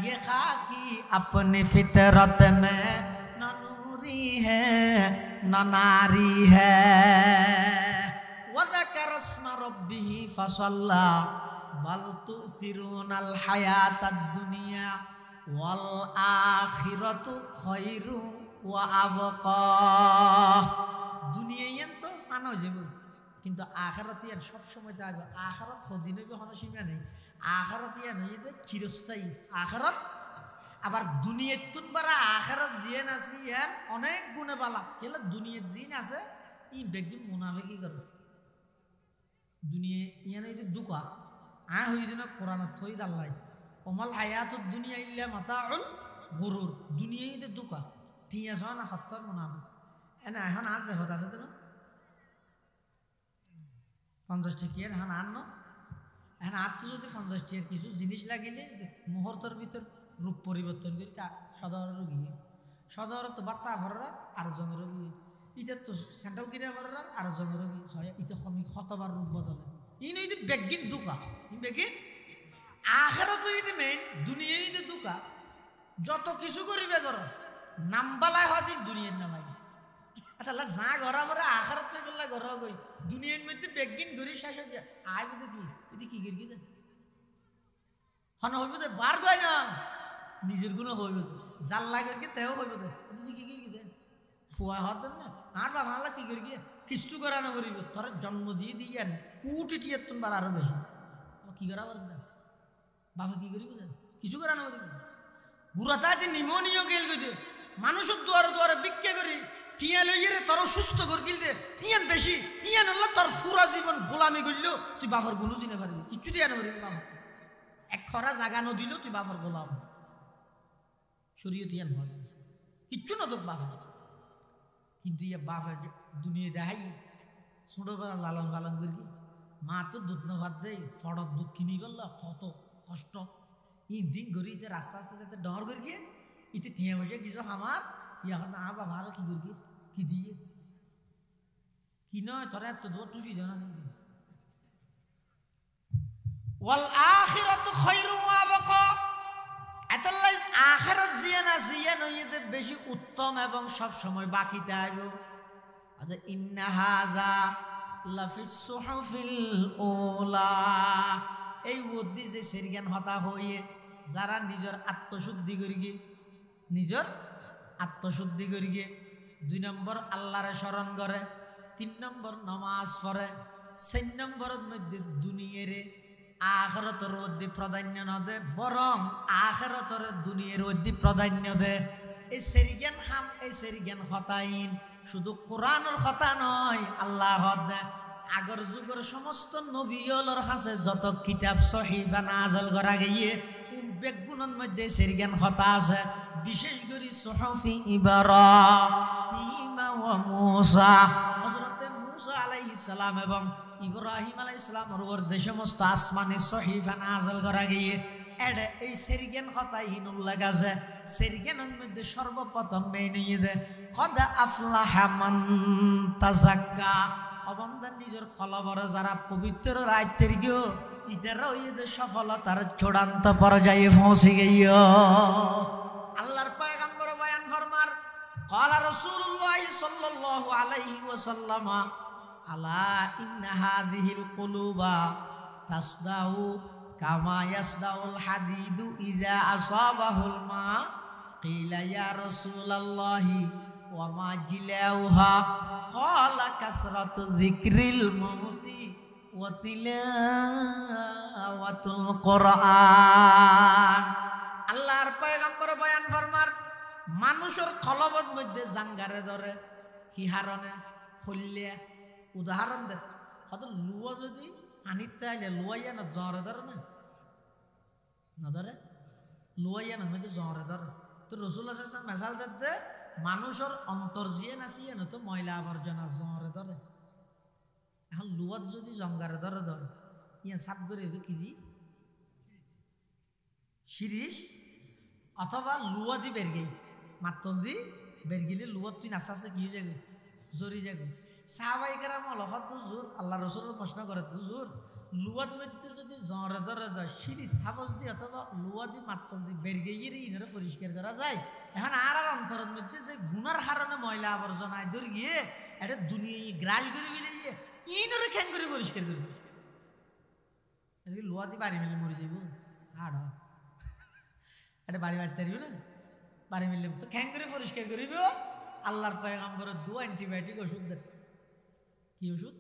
ये खाकी अपनी फितरत में न नूरी है न नारी है वذकर अस्म रब्बिह फसल्ला बल तुसिरूनल हयातद दुनिया ওয়াল আখিরাতু খায়রু ওয়া আবকা দুনিয়ায় তো ফানা হয়ে যাব কিন্তু আখিরাতে আর সব সময় থাকবে আখিরাত হদিন হবে কোনো সীমা নেই আখিরাতে আর হইতে চিরস্থায়ী আখিরাত আবার দুনিয়াত তুন বারা আখিরাত জিন আছে ইয়ার অনেক গুণে বালা কেলা দুনিয়াত জিন আছে ই বেগি মুনাফিকি করে দুনিয়া ইয়ান হইতে দুকা হইতে না কোরআনত থই আল্লাহ ওমাল হায়াতুদ দুনিয়া ইল্লা মাতাউল গুরুর দুনিয়াতে দুকা টিয়া সানা হত্তর মুনাফিক এনা এখন আজ যে হতা আছে তো 50 টাকা এখন আনো এখন আজ তো যদি 50 টাকার কিছু জিনিস লাগিলে মুহূর্তের ভিতর রূপ পরিবর্তন করি তা সদর রোগী সদর তো বাত্তা ভরার আর জন রোগী ইতে তো সেন্ট্রাল কিনে ভরার আর জন রোগী ইতে কমি কতবার রূপ বদলে ইন এই বেগিন দুকা ইন বেগিন আখিরাত হইতে মেন দুনিয়া হইতে দুকা যত কিছু করিবে করো নামবালা হদিন দুনিয়ার নামাই আল্লাহ যা ঘরা পরে আখিরাত হই বললা ঘর গই দুনিয়ার মধ্যে বেগিন ঘুরি শেষ হয়ে যায় আই বুঝে কি এদি কি গির গিদে হন হইবে দে বার গয় না নিজের গুণ হইবে জাল লাগে কি তেও হইবে দে এদি কি গির গিদে ফুয়া হদ না আর বাবা আল্লাহ কি গির গিয়ে কিছু করা না করিবে তোর জন্ম দিয়ে দিয়েন কোটি টিয়ার তুন বার আরো বেশি কি করা বার দে বাবা কি করিব কিছু করা না গুড়াতে নিমোনিয়া গেল গই মানুষের দুয়ারে দুয়ারে ভিক্ষা করি টিয়া লইয়ে তোর সুস্থ করে গিল দে ইয়ান বেশি ইয়ান হল তোর পুরা জীবন গোলামি করল তুই বাবার গুলো চিনে পারবি কিচ্ছু দিয়া না পারবি বাবা এক খরা জাগা নদিল তুই বাবার গোলাম শরীয়ত ইয়ান হয় কিচ্ছু না তোর বাবা কিন্তু ইয়া বাবা দুনিয়া দেখাই ছোটবেলা লালন পালন করি মা তো দুধ না ভাত দেয় ফড়ত দুধ কিনি গেল কত কষ্ট দিন ঘুরি ইতে রাস্তা আস্তে যাতে ডর করে গিয়ে ইতে টিয়া বসে কিছু আমার এখন না বাবা আরো কি করি কি দিয়ে কি নয় তোরা এত দূর তুই দেও না শুনতে ওয়াল আখিরাতু খায়রু ওয়া আবকা এতাল্লাই আখিরাত জিয়ান আছে ইয়া নইতে বেশি উত্তম এবং সব সময় বাকি থাকবে আদা ইন্না হাযা লাফিস সুহুফিল উলা এই বুদ্ধি যে সেরজ্ঞান হতা হইয়ে যারা নিজের আত্মশুদ্ধি করি গিয়ে নিজের আত্মশুদ্ধি করি গিয়ে 2 নম্বর আল্লাহরে স্মরণ করে 3 নম্বর নামাজ পড়ে 4 নম্বরের মধ্যে দুনিয়ারে আখিরাতের মধ্যে প্রাধান্য না দে বরং আখিরাতের দুনিয়ার মধ্যে প্রাধান্য দে এই সেরজ্ঞান হাম এই সেরজ্ঞান হতাইন শুধু কোরআনের কথা নয় আল্লাহ আগর যুগের সমস্ত নবীর কাছে যত কিতাব সহিফা নাযিল করা গিয়ে বেগুনের মধ্যে সেরজ্ঞান কথা আছে বিশেষ করে সুহুফি ইব্রাহিম ওয়া মূসা হযরতে মূসা আলাইহিস সালাম এবং ইব্রাহিম আলাইহিস সালামের উপর যে সমস্ত আসমানি সহিফা নাযিল করা গিয়ে এডে এই সেরজ্ঞান কথা হিনুল লাগাছে সেরজ্ঞানের মধ্যে সর্বপ্রথম মেনে দে কদ আফলাহা মান তাযাক্কা অবন্দান নিজের কলবরে যারা পবিত্র রাইতের গিয়ে ইতারা ওইদের সফলতার চূড়ান্ত পর্যায়ে পৌঁছে গিয়ে আল্লাহর পয়গম্বর বয়ান ফরমার ক্বালা রাসূলুল্লাহ সাল্লাল্লাহু আলাইহি ওয়াসাল্লাম আলা ইন্না হাযিহিল কুলুবা তাসদাউ কামা ইয়াসদাউল হাদিদু ইযা আসাবাহুল মা কিলা ইয়া রাসূলুল্লাহ ওয়া মা জিলাউহা ক্বালা কাসরাতু যিকরিল মাউতি ওয়া তিলাওয়াতুল কুরআন। আল্লাহর পয়গম্বর বয়ান ফরমার মানুষের কলবত মধ্যে জাঙ্গারে ধরে হিহারণে হল্লে উদাহরণ দেন কত লুয়া যদি পানির তাইলে লুয়াইয়া না জ্বরে ধরে না ধরে লুয়াইয়া না মধ্যে জ্বরে ধরে তো রসুল হাসান মেসাল দে মানুষের অন্তর জিয়ে নাচিয়ে না তো ময়লা আবর্জনা জ্বরে ধরে এখন লুয়াত যদি জঙ্গারে ধরে ধরে ইয়া সাপ করে কি দি শিরিষ অথবা লুয়া দি বের গেই মাতল দি বের গেলে লুয়াত তুই নাচা আছে কি যাবে জরি যাবে সাহাবাই কেরাম অলহত হুজুর আল্লাহ রসুলের প্রশ্ন করে হুজুর লুয়াত মধ্যে যদি জ্বরে ধরে দেয় শিরিষ সাবজ দি অথবা লুয়া দি মাতল দি বের গিয়ে ইনারা পরিষ্কার করা যায় এখন আর অন্তরের মধ্যে যে গুনার কারণে ময়লা আবর্জনায় ধরে গিয়ে এটা দুনিয়া গ্রাস করে মিলে গিয়ে ইনরে খ্যাং করে পরিষ্কার করবে লুয়া দি বাড়ি মিলে মরে যাইব হাড় এটা বাড়ি বাড়তে পারবি না বাড়ি মিললে তো খ্যাং করে পরিষ্কার করিব আল্লাহর পয়গম্বরের দু অ্যান্টিবায়োটিক ওষুধ দেয় কি ওষুধ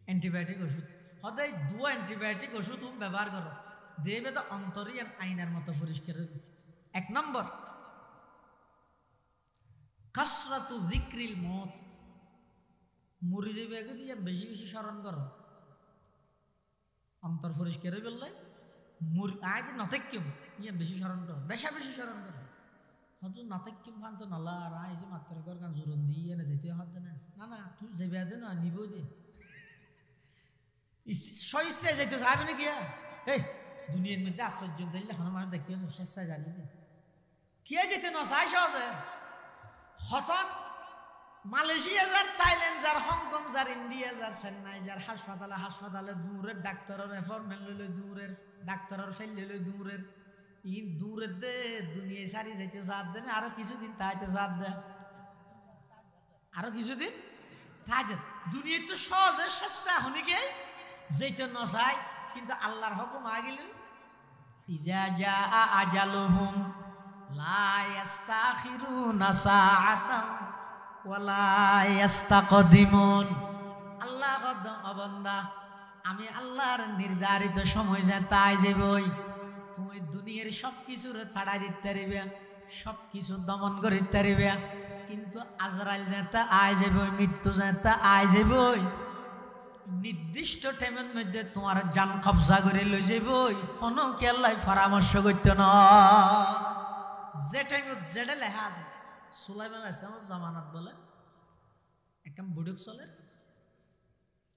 অ্যান্টিবায়োটিক ওষুধ সদায় দু অ্যান্টিবায়োটিক ওষুধ তুমি ব্যবহার করো দেবে তো অন্তরই আইনার মতো পরিষ্কার হবে। এক নম্বর কাসরাতু যিকরিল মউত মরি যাবে আগে দিয়ে বেশি বেশি স্মরণ করো অন্তর পরিষ্কার হয়ে বললে আজ নতেক্যম ইয়ে বেশি স্মরণ করো বেশা বেশি স্মরণ করো হয়তো নতেক্যম ফান তো নলা আর আজ মাত্র কর গান জোরন দিয়ে না যেতে হাত না না না তুই যাবে দে না নিব দে সইসে যাইতে যাবে না কিয়া এই দুনিয়ার মধ্যে আশ্চর্য দিলে হন মানুষ দেখিও না শেষায় জানি দে কে যেতে না চাই সহজে হতন মালয়েশিয়া যার থাইল্যান্ড যার হংকং যার ইন্ডিয়া যার চেন্নাই যার হাসপাতালে দূরের ডাক্তারের অ্যাপয়েন্টমেন্ট লইলে দূরের ডাক্তারের ফেললে লই দূরের ইন দূরের দে দুনিয়ায় সারি যাইতে সাথ দেন আরো কিছুদিন তাইতে সাথ দেন আরো কিছুদিন থাকে দুনিয়ায় তো সহজে স্বেচ্ছা হনিকে যেতে নসাই কিন্তু আল্লাহর হুকুম আগিল ইদা জা আজালুহুম লা ইস্তাখিরুনা সাআতান ওয়ালা ইস্তাকদিমুন। আল্লাহ কদ অবন্দা আমি আল্লাহর নির্ধারিত সময় যা তাই যাবই তুমি দুনিয়ার সব কিছুর তাড়া দিতে পারবে সব কিছু দমন করিতে পারবে কিন্তু আজরাইল যেতে আয় যাবই মৃত্যু যেতে আয় যাবই নির্দিষ্ট টাইমের মধ্যে তোমার জান কবজা করে লই যাবই কোনো কি আল্লাহ পরামর্শ করতে না যে টাইমত যেটা লেখা আছে সুলাইমান আলাইহিস সালামের জামানাত বলে একদম বুড়ুক চলে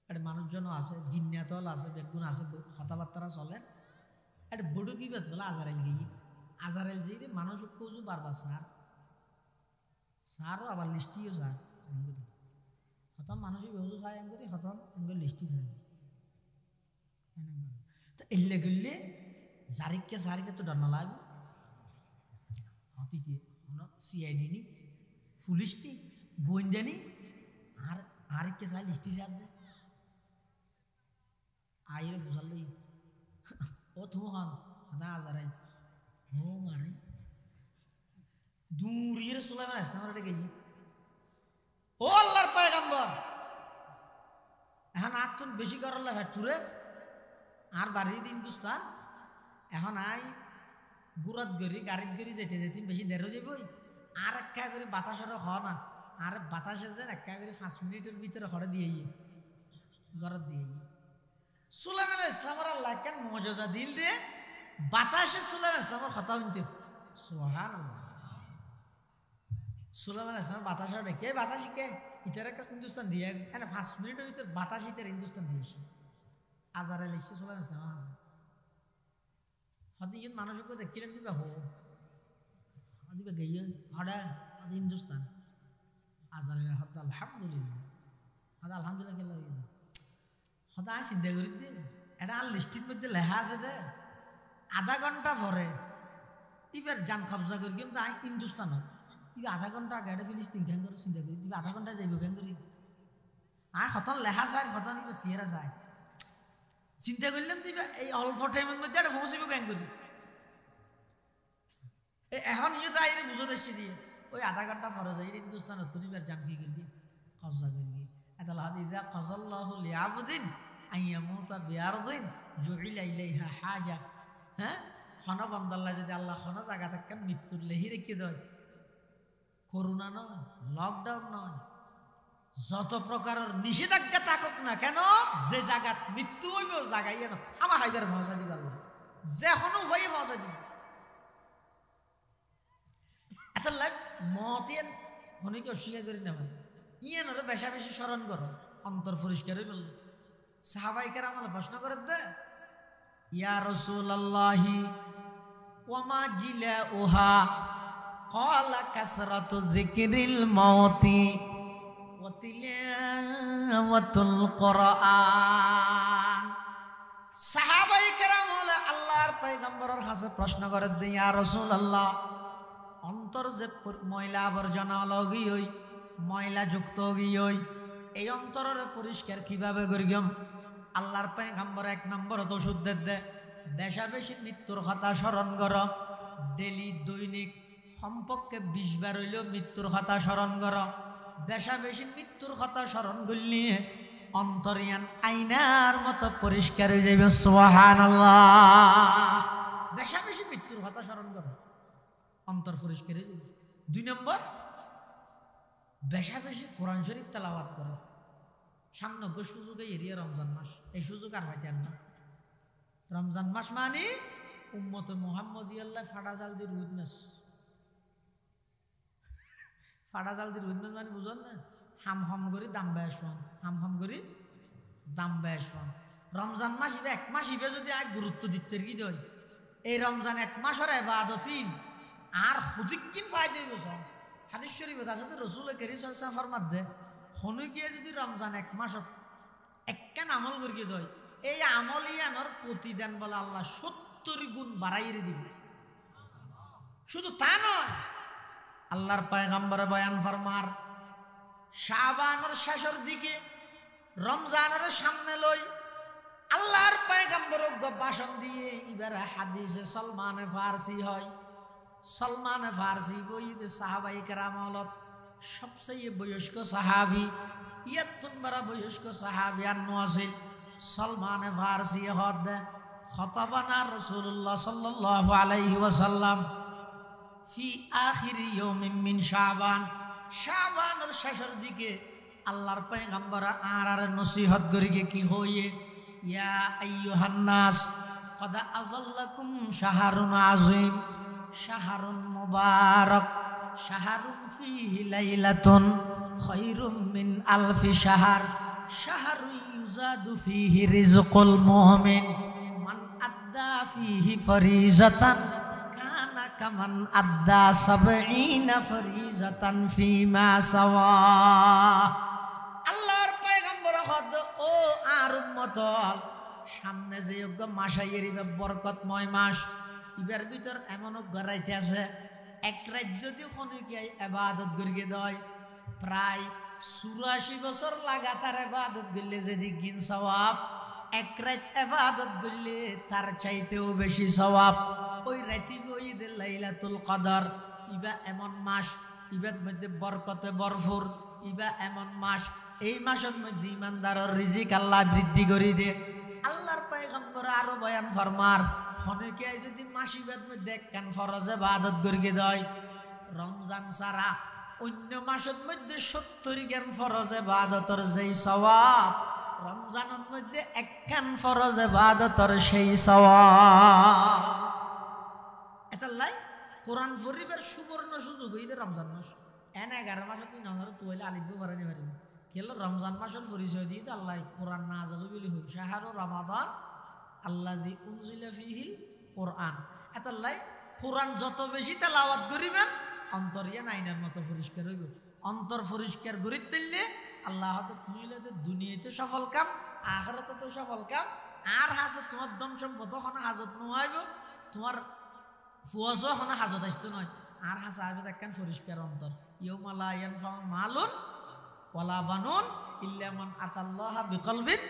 একটা মানুষজনও আছে জিন্নাতল আছে বেগুন আছে কথাবার্তা চলে একটা বুড়ুক ইবাদ বলে আজারাইল গিয়ে মানুষ কজু বারবার সারও আবার লিস্টিও সার হতম মানুষই বেহজু চাই করি হতম লিস্টি চাই তো এলে গেলে জারিকে তো ডর লাগবে হতিতে সিআইডি নি পুলিশ নি গোয়েন্দা নি আর আরেককে চাই লিস্টি চার দে আইরে ফুসাল লই ও তু হন আদা আজারাই ও মারে দূরের সুলাইমান আলাইহিস সালাম গেছি ও আল্লাহর পয়গম্বর এখন আত্মন বেশি করল্লা ভেটুরে আর বাড়ি হিন্দুস্তান এখন আই গুড়াত গড়ি গাড়িত গড়ি যেতে যেতে বেশি দেরো যাবই আর একটা করে বাতাসরে হ না আর বাতাসে যেন একটা করে 5 মিনিটের ভিতরে হরে দিয়ে ঘরত দিয়ে সুলাইমান আলাইহিস সালামের আল্লাহ কেন মজা দিল দে বাতাসে সুলাইমান আলাইহিস সালামের কথা শুনতে সুবহানাল্লাহ সুলাইমান আলাইহিস সালাম বাতাসে ডেকে বাতাসি কে ইতার একটা হিন্দুস্তান দিয়ে 5 মিনিটের ভিতরে বাতাস ইতার হিন্দুস্তান দিয়েছে আজারাইল এসে সুলাইমান আলাইহিস সালাম আছে হদিন মানুষকে দেখিলেন দিবে হো দিবে গইয়ে হড়া হিন্দুস্তান আজারাইল হদ আলহামদুলিল্লাহ হদ আলহামদুলিল্লাহ কেলা হইছে হদা চিন্তা করি দে এটা আর লিস্টির মধ্যে লেখা আছে দে আধা ঘন্টা পরে ইবার জান কবজা করি কিন্তু আই হিন্দুস্তান ইবা আধা ঘন্টা আগে এটা ফিলিস্তিন কেন করে চিন্তা করি দিবা আধা ঘন্টা যাইব কেন করি আই হতন লেখা চাই হতন ইবা সিয়ারা চাই চিন্তা করলাম দিবা এই অল্প টাইমের মধ্যে এটা পৌঁছিব কেন করি এখন ইয়ে তো আইরে বুঝো দেখছি দিয়ে ওই আধা ঘন্টা ফরজ হয় হিন্দুস্তান তুনিবার জান কি করবি কবজা করবি আতাল হাদিদা কজাল্লাহু লিআবদিন আইয়ামুতা বিআরদিন জুইলা ইলাইহা হাজা হ্যাঁ খানা বান্দাল্লাহ যদি আল্লাহ খানা জায়গা থাকেন মৃত্যুর লেহি রেখে দেয় করোনা নয় লকডাউন নয় যত প্রকারের নিষেধাজ্ঞা থাকুক না কেন যে জায়গাত মৃত্যু হইব জায়গায় না আমার হাইবার ভাষা দিবে আল্লাহ যে কোনো হয়ে ভাষা দিবে এত লাইফ মতেন হনিকে অস্বীকার করি না ভাই ইয়ান ওরা বেশা বেশি স্মরণ করো অন্তর পরিষ্কার হয়ে বলল সাহাবাই কেরাম আমাকে প্রশ্ন করে দে ইয়া রাসূলুল্লাহি ওয়া মা জিলাউহা ক্বালা কাসরাতু যিকরিল মাউতি ওয়া তিলাওয়াতুল কুরআন সাহাবাই কেরাম হলে আল্লাহর পয়গম্বরের কাছে প্রশ্ন করে দে ইয়া রাসূলুল্লাহ অন্তর যে ময়লা আবর্জনা লগি হই ময়লা যুক্ত গিয়ে এই অন্তরের পরিষ্কার কিভাবে করিম আল্লাহর পয়গম্বর এক নম্বর তো ওষুধ দে বেশা বেশি মৃত্যুর কথা স্মরণ কর ডেলি দৈনিক সম্পর্কে 20 বার হইলেও মৃত্যুর কথা স্মরণ কর বেশা বেশি মৃত্যুর কথা স্মরণ করলে অন্তরিয়ান আয়নার মতো পরিষ্কার হয়ে যাবে সুবহানাল্লাহ বেশা বেশি মৃত্যুর কথা স্মরণ কর অন্তর পরিষ্কার হয়ে যাবে 2 নম্বর বেশা বেশি কোরআন শরীফ তেলাওয়াত করো সামনে সুযোগে এরিয়া রমজান মাস এই সুযোগ আর পাইতেন না রমজান মাস মানে উম্মতে মুহাম্মদিয়াল্লাহ ফাটা জাল দিয়ে রুদ মাস ফাটা জাল দিয়ে রুদ মাস মানে বুঝুন না হাম হাম করে দাম বেশন হাম হাম করে দাম বেশন রমজান মাস ইবে 1 মাস ইবে যদি আজ গুরুত্ব দিতে কি দেয় এই রমজান 1 মাসের ইবাদতিন আর হুদিকিন ফায়দা হইব সব হাদিস শরীফে আছে তো রাসূল কারীম সাল্লাল্লাহু আলাইহি ওয়াসাল্লাম ফরমাতে হনু গিয়ে যদি রমজান 1 মাস একখান আমল করিয়ে দেয় এই আমলিয়ানোর প্রতিদান বলে আল্লাহ 70 গুণ বাড়াইয়ে দিবে শুধু তা নয় আল্লাহর পয়গম্বর বয়ান ফরমার শাবানের শেষের দিকে রমজানের সামনে লই আল্লাহর পয়গম্বর ভাষণ দিয়ে এবারে হাদিসে সলমান ফারসি হয় সলমান ফারসি বইতে সাহাবায়ে কেরাম হলত সবচেয়ে বয়স্ক সাহাবি ইয়াতুন বড় বয়স্ক সাহাবি আনওয়াসিল সলমান ফারসি হদ খতাবানা রাসূলুল্লাহ সাল্লাল্লাহু আলাইহি ওয়াসাল্লাম ফি আখির ইয়াউমিন মিন শাবান শাবানের শেষের দিকে আল্লাহর পয়গম্বর আর নসিহত করিকে কি হইয়ে ইয়া আইয়ুহান নাস قد أظلكم شهر عظيم شهر مبارك شهر فيه ليلة خير من 1000 شهر شهر يزاد فيه رزق المؤمن من أدى فيه فريضة كان كمن أدى 70 فريضة فيما سوى আল্লাহর পয়গম্বর হদ ও আর উম্মত সামনে যে যোগ্য মাসাইয়ের বরকতময় মাস ইবার ভিতর এমন গড়াইতে আছে এক রাত যদি খনিকায় ইবাদত করিয়ে দেয় প্রায় 84 বছর লাগাতার ইবাদত করলে যদি গিন সওয়াব এক রাত ইবাদত করলে তার চাইতেও বেশি সওয়াব ওই রাতি বইদের লাইলাতুল কদর ইবা এমন মাস ইবার মধ্যে বরকতে ভরপুর ইবা এমন মাস এই মাসের মধ্যে ইমানদারের রিজিক আল্লাহ বৃদ্ধি করে দে আল্লাহর পয়গম্বর আরো বয়ান ফরমার খনিকে যদি মাসিবাদ মধ্যে একখান ফরজ ইবাদত করিয়ে দেয় রমজান ছাড়া অন্য মাসের মধ্যে 70 জ্ঞান ফরজ ইবাদতের যেই সওয়াব রমজানের মধ্যে একখান ফরজ ইবাদতের সেই সওয়াব এটালাই কোরআন পড়িবার সুবর্ণ সুযোগ হইতে রমজান মাস 11 মাসে 300 তুইলে আলিফ পড়ানি পারিব কেল রমজান মাসের পরিচয় দিয়ে আল্লাহ কোরআন নাযিল বিলি হই শাহরু রমাদান আল্লাযী উনজিলা ফীহিল কোরআন এতাল্লাই কোরআন যত বেশি তেলাওয়াত করিবেন অন্তরিয়া নাইনার মতো পরিষ্কার হইব অন্তর পরিষ্কার করি তুললে আল্লাহ হয়তো তুইলে দুনিয়াতে সফল কাম আখিরাতে তো সফল কাম আর হাজত তোমার দম সম্পদ ওখানে হাজত নহাইব তোমার ফুয়াজও ওখানে হাজত আসতে নয় আর হাসা আবে দেখেন পরিষ্কার অন্তর ইয়াউমা লা ইয়ানফাউ মালুন ওয়ালা বানুন ইল্লা মান আতাল্লাহা বিকলবিন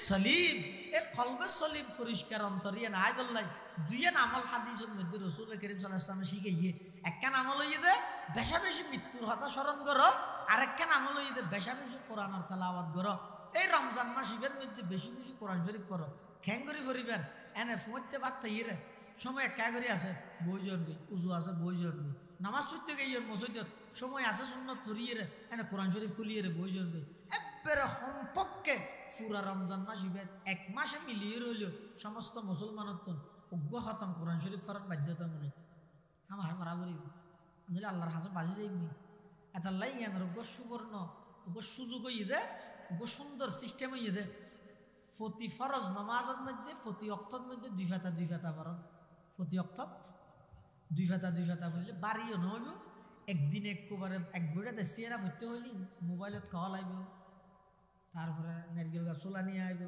সালিম এ কলবে সলিম পরিষ্কার অন্তরিয়ে নাই বললাই দুইয়েন আমল হাদিসের মধ্যে রাসূল করিম সাল্লাল্লাহু আলাইহি ওয়াসাল্লাম শিখাইয়ে একখান আমল হইয়ে দে বেশা বেশি মৃত্যুর কথা স্মরণ করো, আর একখান আমল হইয়ে দে বেশা বেশি কোরআনের তেলাওয়াত করো। এই রমজান মাস ইবের মধ্যে বেশি বেশি কোরআন শরীফ পড়ো। খ্যাং করে ফরিবেন এনে ফুঁতে বার্তা ইয়ে সময় একা করে আছে বই জরবি, উজু আছে বই জরবি, নামাজ পড়তে গিয়ে মসজিদত সময় আছে সুন্নত ধরিয়ে এনে কোরআন শরীফ খুলিয়ে বই জরবি। একবারে সম্পর্কে পুরা রমজান মাস ইবেদ এক মাসে মিলিয়ে রইলেও সমস্ত মুসলমানের তো অজ্ঞ খতম কোরআন শরীফ ফরান বাধ্যতামূলক। আমার বরাবরই আমি আল্লাহর হাসে বাজি যাইনি এটা লাই ইয়ানোর অজ্ঞ সুবর্ণ অজ্ঞ সুযোগ হইয়ে দে, অজ্ঞ সুন্দর সিস্টেম হইয়ে দে। ফতি ফরজ নমাজের মধ্যে ফতি অক্তর মধ্যে দুই ফাতা ফরন, ফতি অক্তত দুই ফাতা ফুললে বাড়িও নহইব। একদিনে একবারে এক বইটা দেশিয়েরা ফুটতে হইলি মোবাইলত খাওয়া লাগব, তারপরে নারকেল গাছ চোলা নিয়ে আইব,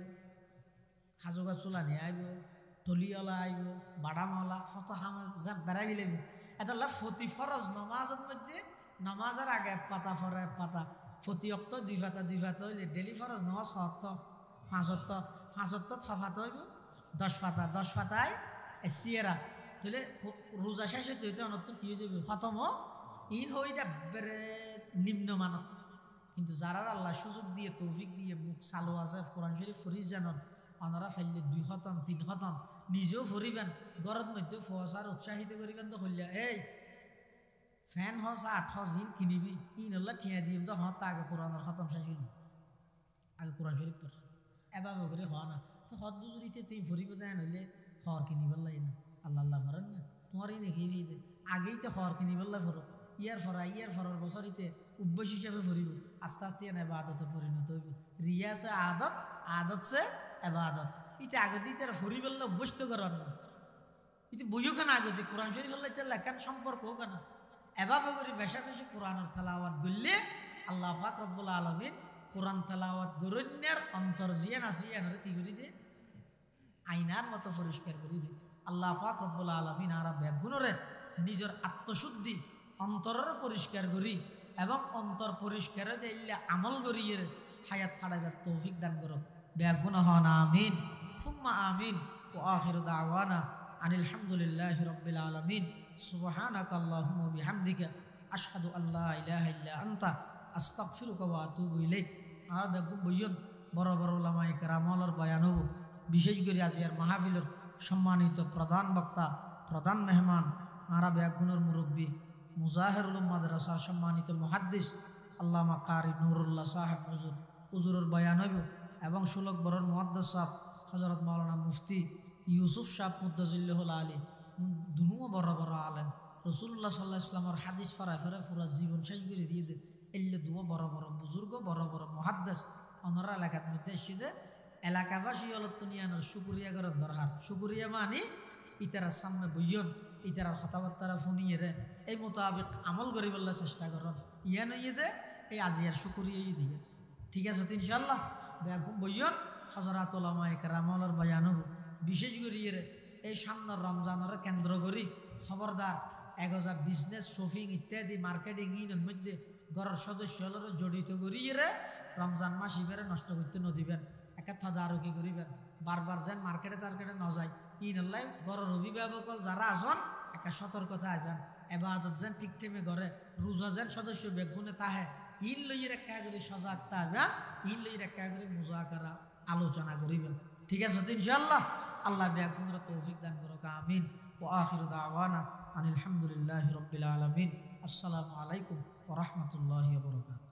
হাজু গাছ চোলা নিয়ে আইব, টলিওয়ালা আইব, বাদামওয়ালা কত যা বেড়াই লাগব। এটা ফতি ফরজ নমাজের মধ্যে নমাজের আগে পাতা ফরে পাতা ফতি অক্ত দুই ফাতা হইলে ডেলি ফরজ নমাজ পাঁচত্ব ফাতা হইব 10 ফাতায় সিয়েরা তাহলে রোজা শেষ হইতে হইতে অনত্তর কি হয়ে যাবে খতম ইন হয়ে যাবে নিম্নমানত। কিন্তু যারা আল্লাহ সুযোগ দিয়ে তৌফিক দিয়ে মুখ চালু আছে কোরআন শরীফ ফরিজ জানন ওনারা ফাইলে 2 খতম 3 খতম নিজেও ফরিবেন গরত মধ্যে ফসার উৎসাহিত করিবেন। তো হইলা এই ফ্যান হস 8 জিন কিনিবি ইন আল্লাহ ঠিয়া দিম তো হত আগে কোরআনের খতম শেষ হইল আগে কোরআন শরীফ পড় এভাবে করে হওয়া না। তো হদ দুজুরিতে তুই ফরিব দেন হইলে হর কিনিবার লাগে না আল্লাহ ফরেন না তোমার এই দেখি আগেই তো হর কিনিবার ফরক ইয়ার ফরার বছরিতে উভ্যাস হিসাবে ফরিব আস্তে আস্তে এনে আদতে পরিণত হইব। রিয়া সে আদত সে এবাদত ইতে আগতে তারা ফরিবেল্লা অভ্যস্ত করার না ইতে বইও কেন আগতে কোরআন শরীফ আল্লাহ লেখান সম্পর্ক হোক না এভাবে করে বেশা বেশি কোরআনের তেলাওয়াত করলে আল্লাহ পাক রব্বুল আলামিন কোরআন তেলাওয়াত গরণ্যের অন্তর জিয়ান আসিয়ান কি করি দে আইনার মতো পরিষ্কার করি দে। আল্লাহ পাক রব্বুল আলামিন আর ব্যাগুণরে নিজের আত্মশুদ্ধি অন্তরের পরিষ্কার করি এবং অন্তর পরিষ্কার দিলে আমল করিয়ে হায়াত ছাড়াইবার তৌফিক দান করো। ব্যাগুণ হন আমিন সুম্মা আমিন ও আখিরু দাওয়ানা আনিল হামদুলিল্লাহি রাব্বিল আলামিন সুবহানাকা আল্লাহুম্মা ওয়া বিহামদিকা আশহাদু আল্লা ইলাহা ইল্লা আনতা আস্তাগফিরুকা ওয়া আতুবু ইলাইক। আর ব্যাগুণ বইয়ন বড় বড় ওলামায়ে কেরামর বয়ান হব বিশেষ করে আজিয়ার মাহফিলের সম্মানিত প্রধান বক্তা প্রধান মেহমান আরা ব্যাগুণের মুরব্বী মুজাহিরুল মাদ্রাসার সম্মানিত মুহাদ্দিস আল্লামা কারি নুরুল্লাহ সাহেব হুজুরের বয়ান হইব এবং 16 বড়র মুহাদ্দিস সাহেব হযরত মাওলানা মুফতি ইউসুফ সাহেব মুদ্দাজিল্লাহুল আলী দুনো বড় বড় আলেম রাসূলুল্লাহ সাল্লাল্লাহু আলাইহি ওয়াসাল্লামের হাদিস ফরায় পুরো জীবন শেষ করে দিয়ে দে এলে দুও বড় বড় বুজুর্গ বড় বড় মুহাদ্দিস ওনারা এলাকার মধ্যে এসে এলাকাবাসী হলত নিয়ানোর শুকরিয়া করার দরকার। শুকরিয়া মানি ইতারার সামনে বইয়ন ইতারার কথাবার্তারা শুনিয়ে রে এই মোতাবেক আমল করি বললে চেষ্টা করন ইয়ান ইয়ে দে এই আজিয়ার শুকরিয়া দিয়ে ঠিক আছে তো ইনশাল্লাহ বইয়ন হযরত উলামায়ে কেরামর বয়ান হব বিশেষ করিয়ে রে এই সামনের রমজানের কেন্দ্র করি খবরদার এগোজা বিজনেস শপিং ইত্যাদি মার্কেটিং ইনের মধ্যে ঘরের সদস্য জড়িত করিয়ে রে রমজান মাস ইবারে নষ্ট করতে নদিবেন একা তদারকি করিবেন বারবার যেন মার্কেটে টার্কেটে ন যায় ইনল্লাই ঘরের অভিভাবক যারা আসন একটা সতর্কতা আইবেন এবাদত যেন ঠিক টাইমে ঘরে রোজা যেন সদস্য বেগুনে তাহে ইন লইয়ের একটা করে সজাগ থাকবেন ইন লইয়ের একটা করে মুজাকারা আলোচনা করিবেন ঠিক আছে তো ইনশাআল্লাহ। আল্লাহ বেগুনের তৌফিক দান করুক আমিন ওয়া আখিরু দাওয়ানা আনিল হামদুলিল্লাহি রাব্বিল আলামিন। আসসালামু আলাইকুম ওয়া রাহমাতুল্লাহি ওয়া বারাকাতুহু।